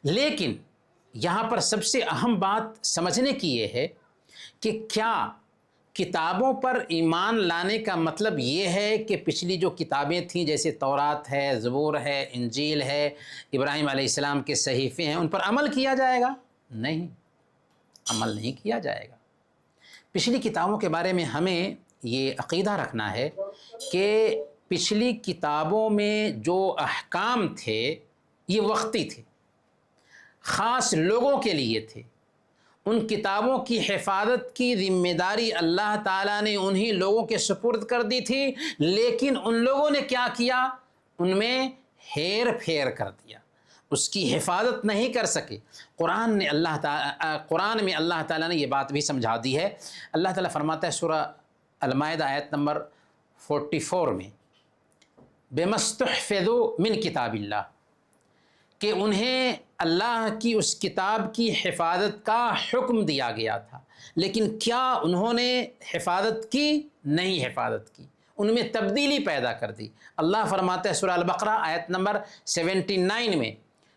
لیکن یہاں پر سب سے اہم بات سمجھنے کی یہ ہے کہ کیا کتابوں پر ایمان لانے کا مطلب یہ ہے کہ پچھلی جو کتابیں تھیں جیسے تورات ہے، زبور ہے، انجیل ہے، ابراہیم علیہ السلام کے صحیفے ہیں، ان پر عمل کیا جائے گا؟ نہیں، عمل نہیں کیا جائے گا۔ پچھلی کتابوں کے بارے میں ہمیں یہ عقیدہ رکھنا ہے کہ پچھلی کتابوں میں جو احکام تھے یہ وقتی تھے، خاص لوگوں کے لیے تھے۔ ان کتابوں کی حفاظت کی ذمہ داری اللہ تعالیٰ نے انہی لوگوں کے سپرد کر دی تھی، لیکن ان لوگوں نے کیا کیا؟ ان میں ہیر پھیر کر دیا، اس کی حفاظت نہیں کر سکے۔ قرآن میں اللہ تعالیٰ نے یہ بات بھی سمجھا دی ہے۔ اللہ تعالیٰ فرماتا ہے سورہ المائدہ آیت نمبر 44 میں بِمَا اسْتُحْفِظُوا مِنْ کتاب اللہ، کہ انہیں اللہ کی اس کتاب کی حفاظت کا حکم دیا گیا تھا، لیکن کیا انہوں نے حفاظت کی؟ نہیں حفاظت کی، ان میں تبدیلی پیدا کر دی۔ اللہ فرماتا ہے سورہ البقرہ آیت نمبر 79 میں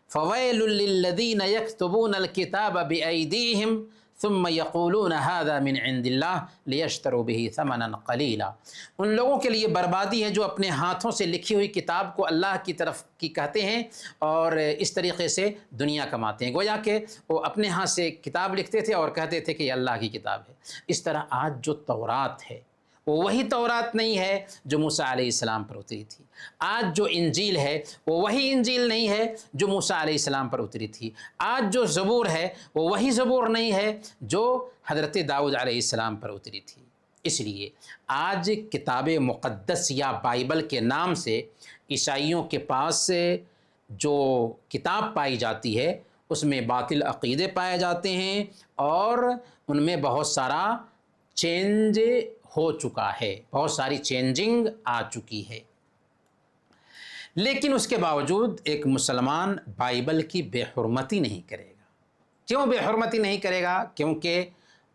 فَوَيْلٌ لِّلَّذِينَ يَكْتُبُونَ الْكِتَابَ بِأَيْدِيهِمْ ثم یقولون ھذا من عند اللہ لیشتروا بہ ثمنا قلیلا۔ ان لوگوں کے لیے بربادی ہے جو اپنے ہاتھوں سے لکھی ہوئی کتاب کو اللہ کی طرف کی کہتے ہیں اور اس طریقے سے دنیا کماتے ہیں۔ گویا کہ وہ اپنے ہاتھ سے کتاب لکھتے تھے اور کہتے تھے کہ یہ اللہ کی کتاب ہے۔ اس طرح آج جو تورات ہے وہ وہی تورات نہیں ہے جو موسیٰ علیہ السلام پر اتری تھی۔ آج جو انجیل ہے وہ وہی انجیل نہیں ہے جو موسیٰ علیہ السلام پر اتری تھی۔ آج جو زبور ہے وہ وہی زبور نہیں ہے جو حضرت داؤد علیہ السلام پر اتری تھی۔ اس لیے آج کتاب مقدس یا بائبل کے نام سے عیسائیوں کے پاس جو کتاب پائی جاتی ہے اس میں باطل عقیدے پائے جاتے ہیں اور ان میں بہت سارا چینج ہو چکا ہے، بہت ساری چینجنگ آ چکی ہے۔ لیکن اس کے باوجود ایک مسلمان بائبل کی بے حرمتی نہیں کرے گا۔ کیوں بے حرمتی نہیں کرے گا؟ کیونکہ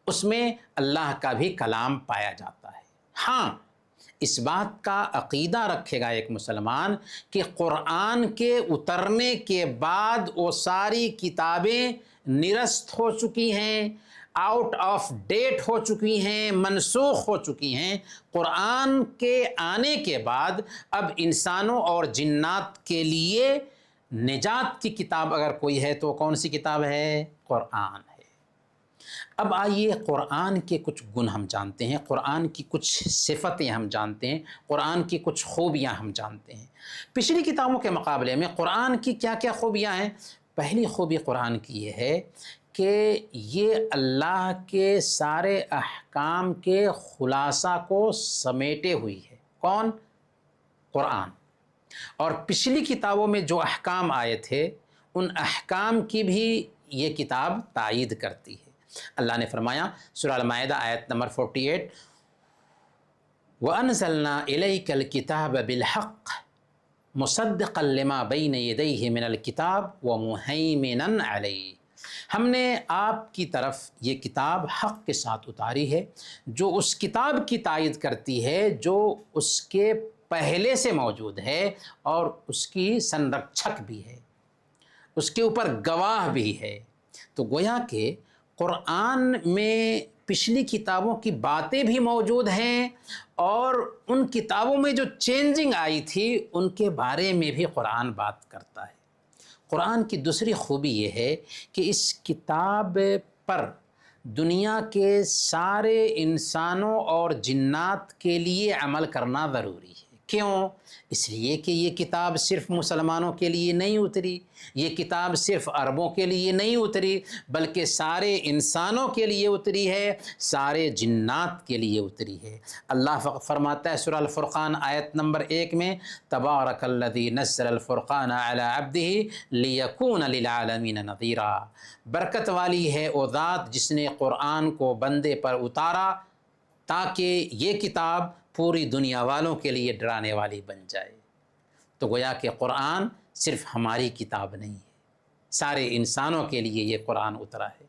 اس میں اللہ کا بھی کلام پایا جاتا ہے۔ ہاں، اس بات کا عقیدہ رکھے گا ایک مسلمان کہ قرآن کے اترنے کے بعد وہ ساری کتابیں نرست ہو چکی ہیں، آؤٹ آف ڈیٹ ہو چکی ہیں، منسوخ ہو چکی ہیں۔ قرآن کے آنے کے بعد اب انسانوں اور جنات کے لیے نجات کی کتاب اگر کوئی ہے تو کون سی کتاب ہے؟ قرآن ہے۔ اب آئیے قرآن کے کچھ گن ہم جانتے ہیں، قرآن کی کچھ صفتیں ہم جانتے ہیں، قرآن کی کچھ خوبیاں ہم جانتے ہیں۔ پچھلی کتابوں کے مقابلے میں قرآن کی کیا کیا خوبیاں ہیں؟ پہلی خوبی قرآن کی یہ ہے کہ یہ اللہ کے سارے احکام کے خلاصہ کو سمیٹے ہوئی ہے۔ کون؟ قرآن۔ اور پچھلی کتابوں میں جو احکام آئے تھے ان احکام کی بھی یہ کتاب تائید کرتی ہے۔ اللہ نے فرمایا سورہ المائدہ آیت نمبر 48، وَأَنزَلْنَا إِلَيْكَ الْكِتَابَ بِالْحَقِّ مُصَدِّقًا لِمَا بَيْنَ يَدَيْهِ مِنَ الْكِتَابِ وَمُهَيْمِنًا عَلَيْهِ۔ ہم نے آپ کی طرف یہ کتاب حق کے ساتھ اتاری ہے جو اس کتاب کی تائید کرتی ہے جو اس کے پہلے سے موجود ہے اور اس کی سنرکشک بھی ہے، اس کے اوپر گواہ بھی ہے۔ تو گویا کہ قرآن میں پچھلی کتابوں کی باتیں بھی موجود ہیں اور ان کتابوں میں جو چینجنگ آئی تھی ان کے بارے میں بھی قرآن بات کرتا ہے۔ قرآن کی دوسری خوبی یہ ہے کہ اس کتاب پر دنیا کے سارے انسانوں اور جنات کے لیے عمل کرنا ضروری ہے۔ کیوں؟ اس لیے کہ یہ کتاب صرف مسلمانوں کے لیے نہیں اتری، یہ کتاب صرف عربوں کے لیے نہیں اتری، بلکہ سارے انسانوں کے لیے اتری ہے، سارے جنات کے لیے اتری ہے۔ اللہ فرماتا ہے سورہ الفرقان آیت نمبر 1 میں، تبارک الذی نزل الفرقان علی عبدہ لیکون للعالمین نذیرا۔ برکت والی ہے وہ ذات جس نے قرآن کو بندے پر اتارا تاکہ یہ کتاب پوری دنیا والوں کے لیے ڈرانے والی بن جائے۔ تو گویا کہ قرآن صرف ہماری کتاب نہیں ہے، سارے انسانوں کے لیے یہ قرآن اترا ہے۔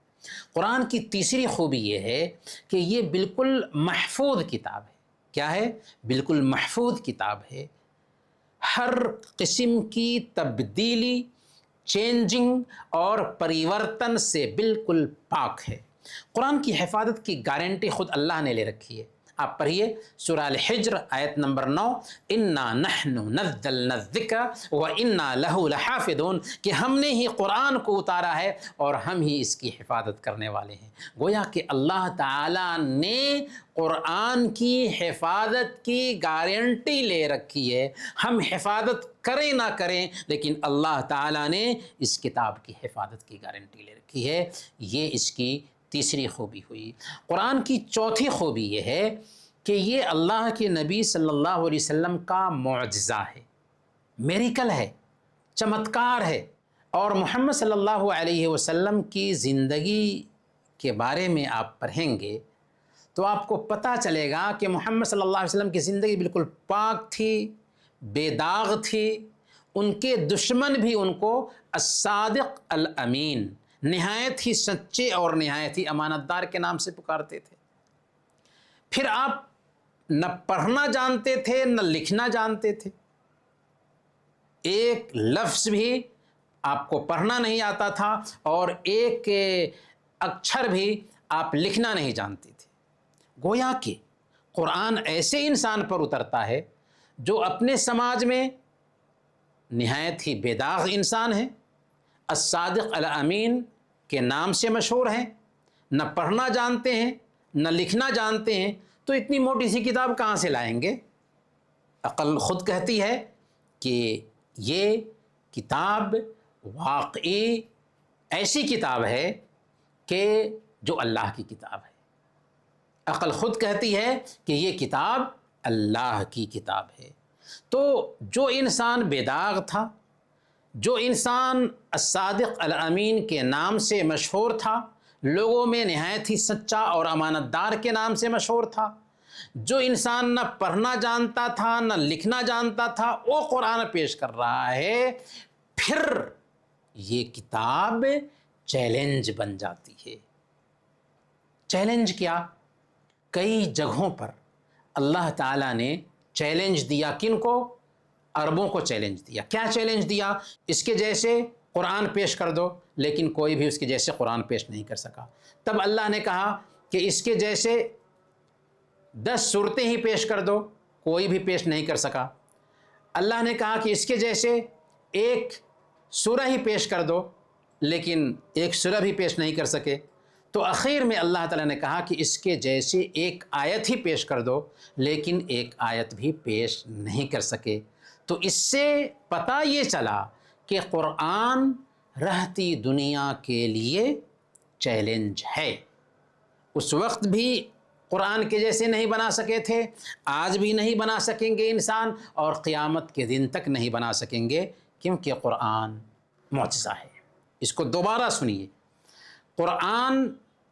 قرآن کی تیسری خوبی یہ ہے کہ یہ بالکل محفوظ کتاب ہے۔ کیا ہے؟ بالکل محفوظ کتاب ہے، ہر قسم کی تبدیلی، چینجنگ اور پریورتن سے بالکل پاک ہے۔ قرآن کی حفاظت کی گارنٹی خود اللہ نے لے رکھی ہے۔ آپ پڑھیے سورہ الحجر آیت نمبر 9، اِنَّا نَحْنُ نَزَّلْنَا الذِّکْرَ وَإِنَّا لَهُ لَحَافِظُونَ، کہ ہم نے ہی قرآن کو اتارا ہے اور ہم ہی اس کی حفاظت کرنے والے ہیں۔ گویا کہ اللہ تعالیٰ نے قرآن کی حفاظت کی گارنٹی لے رکھی ہے۔ ہم حفاظت کریں نہ کریں لیکن اللہ تعالیٰ نے اس کتاب کی حفاظت کی گارنٹی لے رکھی ہے۔ یہ اس کی تیسری خوبی ہوئی۔ قرآن کی چوتھی خوبی یہ ہے کہ یہ اللہ کے نبی صلی اللہ علیہ وسلم کا معجزہ ہے، میریکل ہے، چمتکار ہے۔ اور محمد صلی اللہ علیہ وسلم کی زندگی کے بارے میں آپ پڑھیں گے تو آپ کو پتہ چلے گا کہ محمد صلی اللہ علیہ وسلم کی زندگی بالکل پاک تھی، بے داغ تھی۔ ان کے دشمن بھی ان کو الصادق الامین، نہایت ہی سچے اور نہایت ہی امانت دار کے نام سے پکارتے تھے۔ پھر آپ نہ پڑھنا جانتے تھے نہ لکھنا جانتے تھے، ایک لفظ بھی آپ کو پڑھنا نہیں آتا تھا اور ایک اکچھر بھی آپ لکھنا نہیں جانتے تھے۔ گویا کہ قرآن ایسے انسان پر اترتا ہے جو اپنے سماج میں نہایت ہی بے داغ انسان ہے، الصادق الامین کے نام سے مشہور ہیں، نہ پڑھنا جانتے ہیں نہ لکھنا جانتے ہیں، تو اتنی موٹی سی کتاب کہاں سے لائیں گے؟ عقل خود کہتی ہے کہ یہ کتاب واقعی ایسی کتاب ہے کہ جو اللہ کی کتاب ہے۔ عقل خود کہتی ہے کہ یہ کتاب اللہ کی کتاب ہے۔ تو جو انسان بے داغ تھا، جو انسان الصادق الامین کے نام سے مشہور تھا، لوگوں میں نہایت ہی سچا اور امانت دار کے نام سے مشہور تھا، جو انسان نہ پڑھنا جانتا تھا نہ لکھنا جانتا تھا، وہ قرآن پیش کر رہا ہے، پھر یہ کتاب چیلنج بن جاتی ہے۔ چیلنج کیا؟ کئی جگہوں پر اللہ تعالیٰ نے چیلنج دیا، کن کو؟ عربوں کو چیلنج دیا۔ کیا چیلنج دیا؟ اس کے جیسے قرآن پیش کر دو، لیکن کوئی بھی اس کے جیسے قرآن پیش نہیں کر سکا۔ تب اللہ نے کہا کہ اس کے جیسے 10 صورتیں ہی پیش کر دو، کوئی بھی پیش نہیں کر سکا۔ اللہ نے کہا کہ اس کے جیسے ایک سورہ ہی پیش کر دو، لیکن ایک سورہ بھی پیش نہیں کر سکے۔ تو اخیر میں اللہ تعالیٰ نے کہا کہ اس کے جیسے ایک آیت ہی پیش کر دو، لیکن ایک آیت بھی پیش نہیں کر سکے۔ تو اس سے پتہ یہ چلا کہ قرآن رہتی دنیا کے لیے چیلنج ہے۔ اس وقت بھی قرآن کے جیسے نہیں بنا سکے تھے، آج بھی نہیں بنا سکیں گے انسان، اور قیامت کے دن تک نہیں بنا سکیں گے، کیونکہ قرآن معجزہ ہے۔ اس کو دوبارہ سنیے، قرآن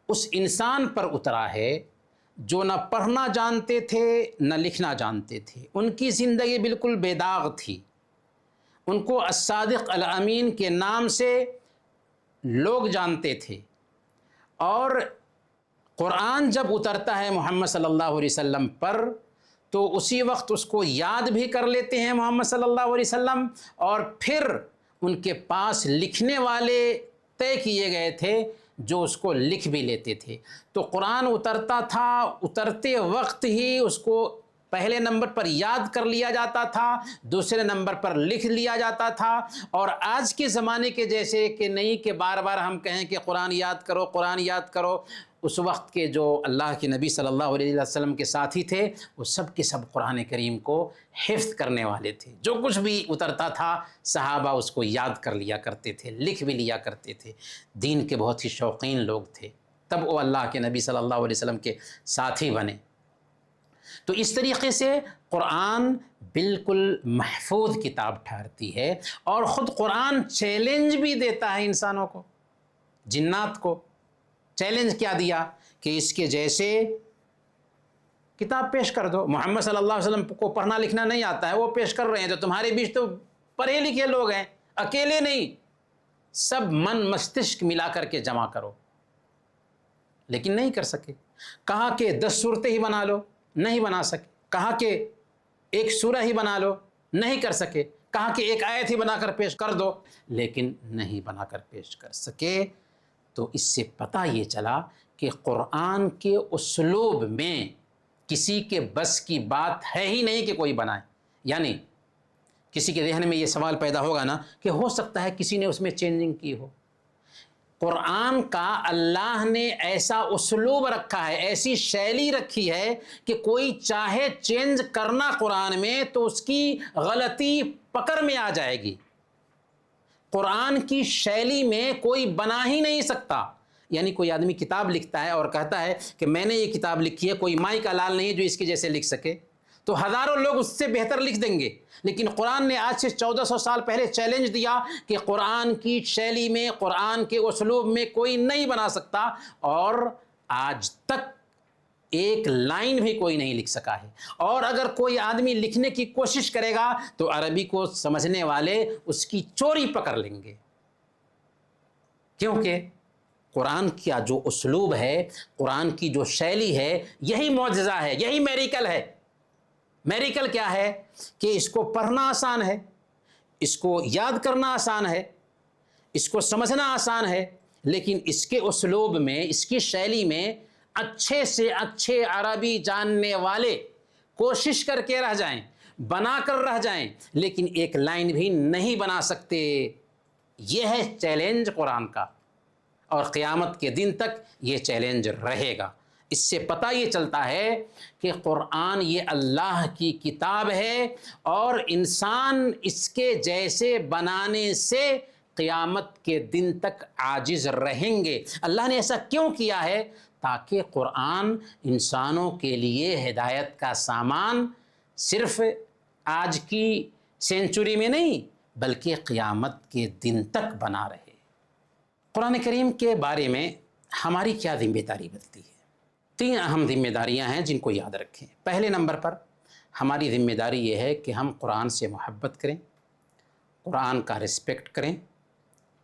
اس انسان پر اترا ہے جو نہ پڑھنا جانتے تھے نہ لکھنا جانتے تھے، ان کی زندگی بالکل بے داغ تھی، ان کو الصادق الامین کے نام سے لوگ جانتے تھے، اور قرآن جب اترتا ہے محمد صلی اللہ علیہ وسلم پر تو اسی وقت اس کو یاد بھی کر لیتے ہیں محمد صلی اللہ علیہ وسلم، اور پھر ان کے پاس لکھنے والے طے کیے گئے تھے جو اس کو لکھ بھی لیتے تھے۔ تو قرآن اترتا تھا، اترتے وقت ہی اس کو پہلے نمبر پر یاد کر لیا جاتا تھا، دوسرے نمبر پر لکھ لیا جاتا تھا، اور آج کے زمانے کے جیسے کہ نہیں کہ بار بار ہم کہیں کہ قرآن یاد کرو قرآن یاد کرو۔ اس وقت کے جو اللہ کے نبی صلی اللہ علیہ وسلم کے ساتھی تھے، وہ سب کے سب قرآن کریم کو حفظ کرنے والے تھے۔ جو کچھ بھی اترتا تھا صحابہ اس کو یاد کر لیا کرتے تھے، لکھ بھی لیا کرتے تھے، دین کے بہت ہی شوقین لوگ تھے، تب وہ اللہ کے نبی صلی اللہ علیہ وسلم کے ساتھی بنے۔ تو اس طریقے سے قرآن بالکل محفوظ کتاب ٹھہرتی ہے، اور خود قرآن چیلنج بھی دیتا ہے انسانوں کو، جنات کو۔ چیلنج کیا دیا؟ کہ اس کے جیسے کتاب پیش کر دو۔ محمد صلی اللہ علیہ وسلم کو پڑھنا لکھنا نہیں آتا ہے، وہ پیش کر رہے ہیں، تو تمہارے بیچ تو پڑھے لکھے لوگ ہیں، اکیلے نہیں، سب من مستشک ملا کر کے جمع کرو، لیکن نہیں کر سکے۔ کہا کہ 10 صورتیں ہی بنا لو، نہیں بنا سکے۔ کہا کہ ایک سورہ ہی بنا لو، نہیں کر سکے۔ کہا کہ ایک آیت ہی بنا کر پیش کر دو، لیکن نہیں بنا کر پیش کر سکے۔ تو اس سے پتہ یہ چلا کہ قرآن کے اسلوب میں کسی کے بس کی بات ہے ہی نہیں کہ کوئی بنائے۔ یعنی کسی کے ذہن میں یہ سوال پیدا ہوگا نا کہ ہو سکتا ہے کسی نے اس میں چینجنگ کی ہو۔ قرآن کا اللہ نے ایسا اسلوب رکھا ہے، ایسی شیلی رکھی ہے کہ کوئی چاہے چینج کرنا قرآن میں تو اس کی غلطی پکڑ میں آ جائے گی۔ قرآن کی شیلی میں کوئی بنا ہی نہیں سکتا۔ یعنی کوئی آدمی کتاب لکھتا ہے اور کہتا ہے کہ میں نے یہ کتاب لکھی ہے، کوئی مائی کا لال نہیں ہے جو اس کے جیسے لکھ سکے، تو ہزاروں لوگ اس سے بہتر لکھ دیں گے۔ لیکن قرآن نے آج سے 1400 سال پہلے چیلنج دیا کہ قرآن کی شیلی میں، قرآن کے اسلوب میں کوئی نہیں بنا سکتا، اور آج تک ایک لائن بھی کوئی نہیں لکھ سکا ہے۔ اور اگر کوئی آدمی لکھنے کی کوشش کرے گا تو عربی کو سمجھنے والے اس کی چوری پکڑ لیں گے، کیونکہ قرآن کا جو اسلوب ہے، قرآن کی جو شیلی ہے، یہی معجزہ ہے، یہی میریکل ہے۔ میریکل کیا ہے؟ کہ اس کو پڑھنا آسان ہے، اس کو یاد کرنا آسان ہے، اس کو سمجھنا آسان ہے، لیکن اس کے اسلوب میں، اس کی شیلی میں اچھے سے اچھے عربی جاننے والے کوشش کر کے رہ جائیں، بنا کر رہ جائیں، لیکن ایک لائن بھی نہیں بنا سکتے۔ یہ ہے چیلنج قرآن کا، اور قیامت کے دن تک یہ چیلنج رہے گا۔ اس سے پتہ یہ چلتا ہے کہ قرآن یہ اللہ کی کتاب ہے، اور انسان اس کے جیسے بنانے سے قیامت کے دن تک عاجز رہیں گے۔ اللہ نے ایسا کیوں کیا ہے؟ تاکہ قرآن انسانوں کے لیے ہدایت کا سامان صرف آج کی سینچری میں نہیں بلکہ قیامت کے دن تک بنا رہے۔ قرآن کریم کے بارے میں ہماری کیا ذمہ داری بنتی ہے؟ 3 اہم ذمہ داریاں ہیں جن کو یاد رکھیں۔ پہلے نمبر پر ہماری ذمہ داری یہ ہے کہ ہم قرآن سے محبت کریں، قرآن کا رسپیکٹ کریں،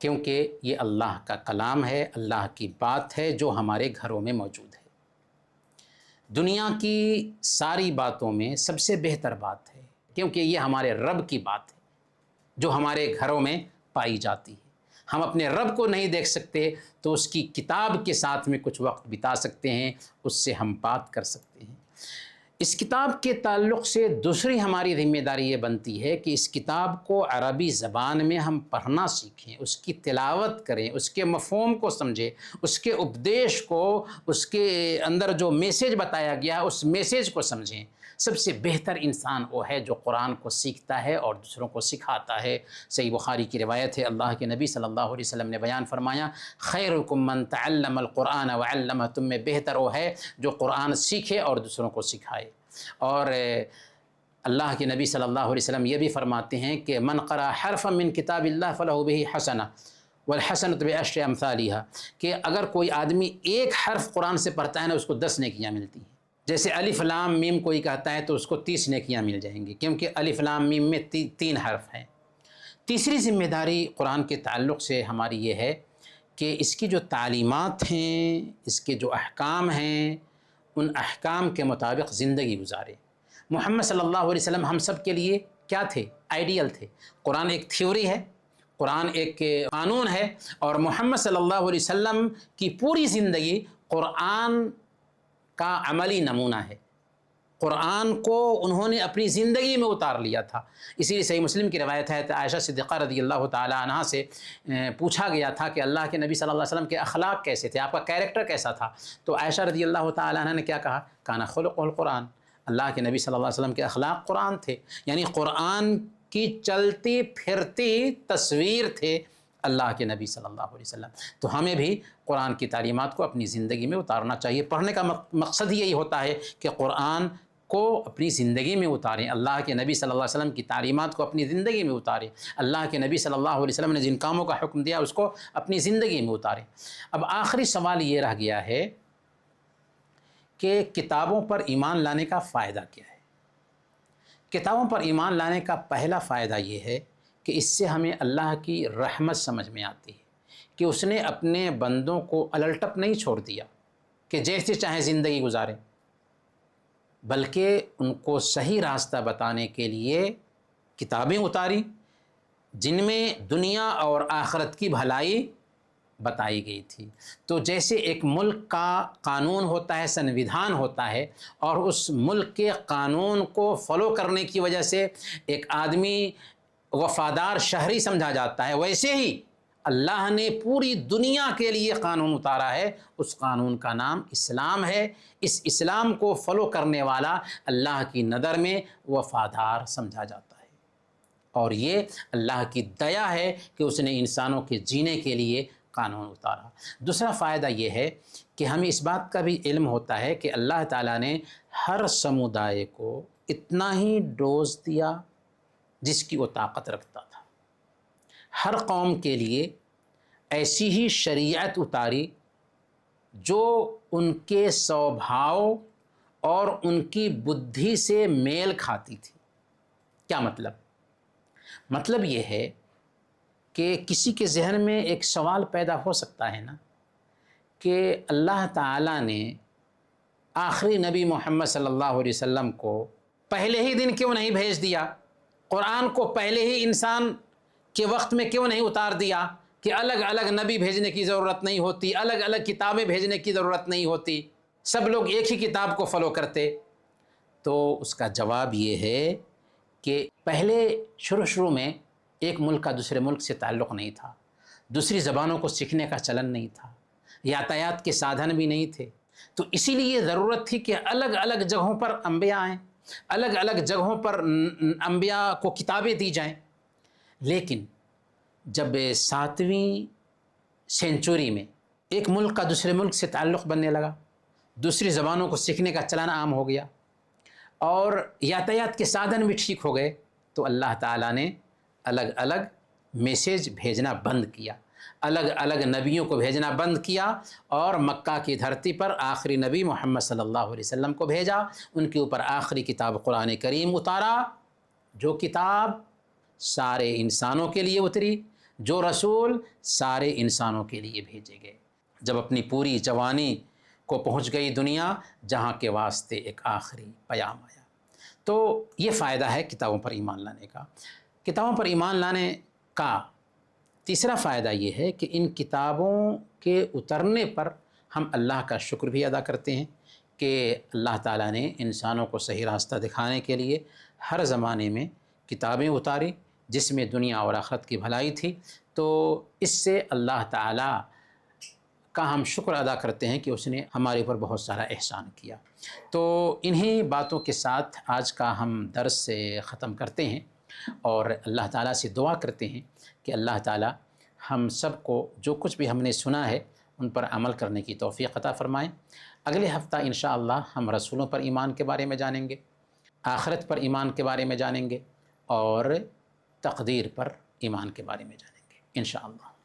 کیونکہ یہ اللہ کا کلام ہے، اللہ کی بات ہے جو ہمارے گھروں میں موجود ہے۔ دنیا کی ساری باتوں میں سب سے بہتر بات ہے، کیونکہ یہ ہمارے رب کی بات ہے جو ہمارے گھروں میں پائی جاتی ہے۔ ہم اپنے رب کو نہیں دیکھ سکتے تو اس کی کتاب کے ساتھ میں کچھ وقت بتا سکتے ہیں، اس سے ہم بات کر سکتے ہیں۔ اس کتاب کے تعلق سے دوسری ہماری ذمہ داری یہ بنتی ہے کہ اس کتاب کو عربی زبان میں ہم پڑھنا سیکھیں، اس کی تلاوت کریں، اس کے مفہوم کو سمجھیں، اس کے اپدیش کو، اس کے اندر جو میسیج بتایا گیا اس میسیج کو سمجھیں۔ سب سے بہتر انسان وہ ہے جو قرآن کو سیکھتا ہے اور دوسروں کو سکھاتا ہے۔ صحیح بخاری کی روایت ہے، اللہ کے نبی صلی اللہ علیہ وسلم نے بیان فرمایا، خیرکم من تعلم القرآن وعلمہ، تم میں بہتر وہ ہے جو قرآن سیکھے اور دوسروں کو سکھائے۔ اور اللہ کے نبی صلی اللہ علیہ وسلم یہ بھی فرماتے ہیں کہ من قرأ حرفا من کتاب اللہ فلہ بہ حسنہ والحسنۃ بعشر امثالھا، کہ اگر کوئی آدمی ایک حرف قرآن سے پڑھتا ہے نا اس کو 10 نیکیاں ملتی ہیں۔ جیسے الف لام میم کوئی کہتا ہے تو اس کو 30 نیکیاں مل جائیں گی، کیونکہ الف لام میم میں 3 حرف ہیں۔ تیسری ذمہ داری قرآن کے تعلق سے ہماری یہ ہے کہ اس کی جو تعلیمات ہیں، اس کے جو احکام ہیں، ان احکام کے مطابق زندگی گزارے۔ محمد صلی اللہ علیہ وسلم ہم سب کے لیے کیا تھے؟ آئیڈیل تھے۔ قرآن ایک تھیوری ہے، قرآن ایک قانون ہے، اور محمد صلی اللہ علیہ وسلم کی پوری زندگی قرآن کا عملی نمونہ ہے۔ قرآن کو انہوں نے اپنی زندگی میں اتار لیا تھا۔ اسی لیے صحیح مسلم کی روایت ہے، عائشہ صدیقہ رضی اللہ تعالیٰ عنہا سے پوچھا گیا تھا کہ اللہ کے نبی صلی اللہ علیہ وسلم کے اخلاق کیسے تھے، آپ کا کیریکٹر کیسا تھا؟ تو عائشہ رضی اللہ تعالیٰ عنہا نے کیا کہا؟ کان خلق القرآن، اللہ کے نبی صلی اللہ علیہ وسلم کے اخلاق قرآن تھے، یعنی قرآن کی چلتی پھرتی تصویر تھے اللہ کے نبی صلی اللہ علیہ وسلم۔ تو ہمیں بھی قرآن کی تعلیمات کو اپنی زندگی میں اتارنا چاہیے۔ پڑھنے کا مقصد ہی یہی ہوتا ہے کہ قرآن کو اپنی زندگی میں اتاریں، اللہ کے نبی صلی اللہ علیہ وسلم کی تعلیمات کو اپنی زندگی میں اتاریں، اللہ کے نبی صلی اللہ علیہ وسلم نے جن کاموں کا حکم دیا اس کو اپنی زندگی میں اتاریں۔ اب آخری سوال یہ رہ گیا ہے کہ کتابوں پر ایمان لانے کا فائدہ کیا ہے؟ کتابوں پر ایمان لانے کا پہلا فائدہ یہ ہے کہ اس سے ہمیں اللہ کی رحمت سمجھ میں آتی ہے کہ اس نے اپنے بندوں کو الٹپ نہیں چھوڑ دیا کہ جیسے چاہیں زندگی گزاریں، بلکہ ان کو صحیح راستہ بتانے کے لیے کتابیں اتاری جن میں دنیا اور آخرت کی بھلائی بتائی گئی تھی۔ تو جیسے ایک ملک کا قانون ہوتا ہے، سنویدھان ہوتا ہے، اور اس ملک کے قانون کو فالو کرنے کی وجہ سے ایک آدمی وفادار شہری سمجھا جاتا ہے، ویسے ہی اللہ نے پوری دنیا کے لیے قانون اتارا ہے، اس قانون کا نام اسلام ہے۔ اس اسلام کو فالو کرنے والا اللہ کی نظر میں وفادار سمجھا جاتا ہے، اور یہ اللہ کی دیا ہے کہ اس نے انسانوں کے جینے کے لیے قانون اتارا۔ دوسرا فائدہ یہ ہے کہ ہمیں اس بات کا بھی علم ہوتا ہے کہ اللہ تعالیٰ نے ہر سمودائے کو اتنا ہی ڈوز دیا جس کی وہ طاقت رکھتا تھا۔ ہر قوم کے لیے ایسی ہی شریعت اتاری جو ان کے سوبھاؤ اور ان کی بدھی سے میل کھاتی تھی۔ کیا مطلب؟ مطلب یہ ہے کہ کسی کے ذہن میں ایک سوال پیدا ہو سکتا ہے نا کہ اللہ تعالیٰ نے آخری نبی محمد صلی اللہ علیہ وسلم کو پہلے ہی دن کیوں نہیں بھیج دیا؟ قرآن کو پہلے ہی انسان کے وقت میں کیوں نہیں اتار دیا کہ الگ الگ نبی بھیجنے کی ضرورت نہیں ہوتی، الگ الگ کتابیں بھیجنے کی ضرورت نہیں ہوتی، سب لوگ ایک ہی کتاب کو فالو کرتے؟ تو اس کا جواب یہ ہے کہ پہلے شروع میں ایک ملک کا دوسرے ملک سے تعلق نہیں تھا، دوسری زبانوں کو سیکھنے کا چلن نہیں تھا، یاتایات کے سادھن بھی نہیں تھے، تو اسی لیے ضرورت تھی کہ الگ الگ جگہوں پر انبیاء آئیں، الگ الگ جگہوں پر انبیاء کو کتابیں دی جائیں۔ لیکن جب 7ویں سینچری میں ایک ملک کا دوسرے ملک سے تعلق بننے لگا، دوسری زبانوں کو سیکھنے کا چلن عام ہو گیا اور یاتایات کے سادھن بھی ٹھیک ہو گئے، تو اللہ تعالیٰ نے الگ الگ میسیج بھیجنا بند کیا، الگ الگ نبیوں کو بھیجنا بند کیا، اور مکہ کی دھرتی پر آخری نبی محمد صلی اللہ علیہ وسلم کو بھیجا، ان کے اوپر آخری کتاب قرآن کریم اتارا، جو کتاب سارے انسانوں کے لیے اتری، جو رسول سارے انسانوں کے لیے بھیجے گئے، جب اپنی پوری جوانی کو پہنچ گئی دنیا، جہاں کے واسطے ایک آخری پیام آیا۔ تو یہ فائدہ ہے کتابوں پر ایمان لانے کا۔ کتابوں پر ایمان لانے کا تیسرا فائدہ یہ ہے کہ ان کتابوں کے اترنے پر ہم اللہ کا شکر بھی ادا کرتے ہیں کہ اللہ تعالیٰ نے انسانوں کو صحیح راستہ دکھانے کے لیے ہر زمانے میں کتابیں اتاری جس میں دنیا اور آخرت کی بھلائی تھی، تو اس سے اللہ تعالیٰ کا ہم شکر ادا کرتے ہیں کہ اس نے ہمارے اوپر بہت سارا احسان کیا۔ تو انہی باتوں کے ساتھ آج کا ہم درس سے ختم کرتے ہیں اور اللہ تعالیٰ سے دعا کرتے ہیں کہ اللہ تعالیٰ ہم سب کو جو کچھ بھی ہم نے سنا ہے ان پر عمل کرنے کی توفیق عطا فرمائیں۔ اگلے ہفتہ انشاءاللہ ہم رسولوں پر ایمان کے بارے میں جانیں گے، آخرت پر ایمان کے بارے میں جانیں گے اور تقدیر پر ایمان کے بارے میں جانیں گے انشاءاللہ۔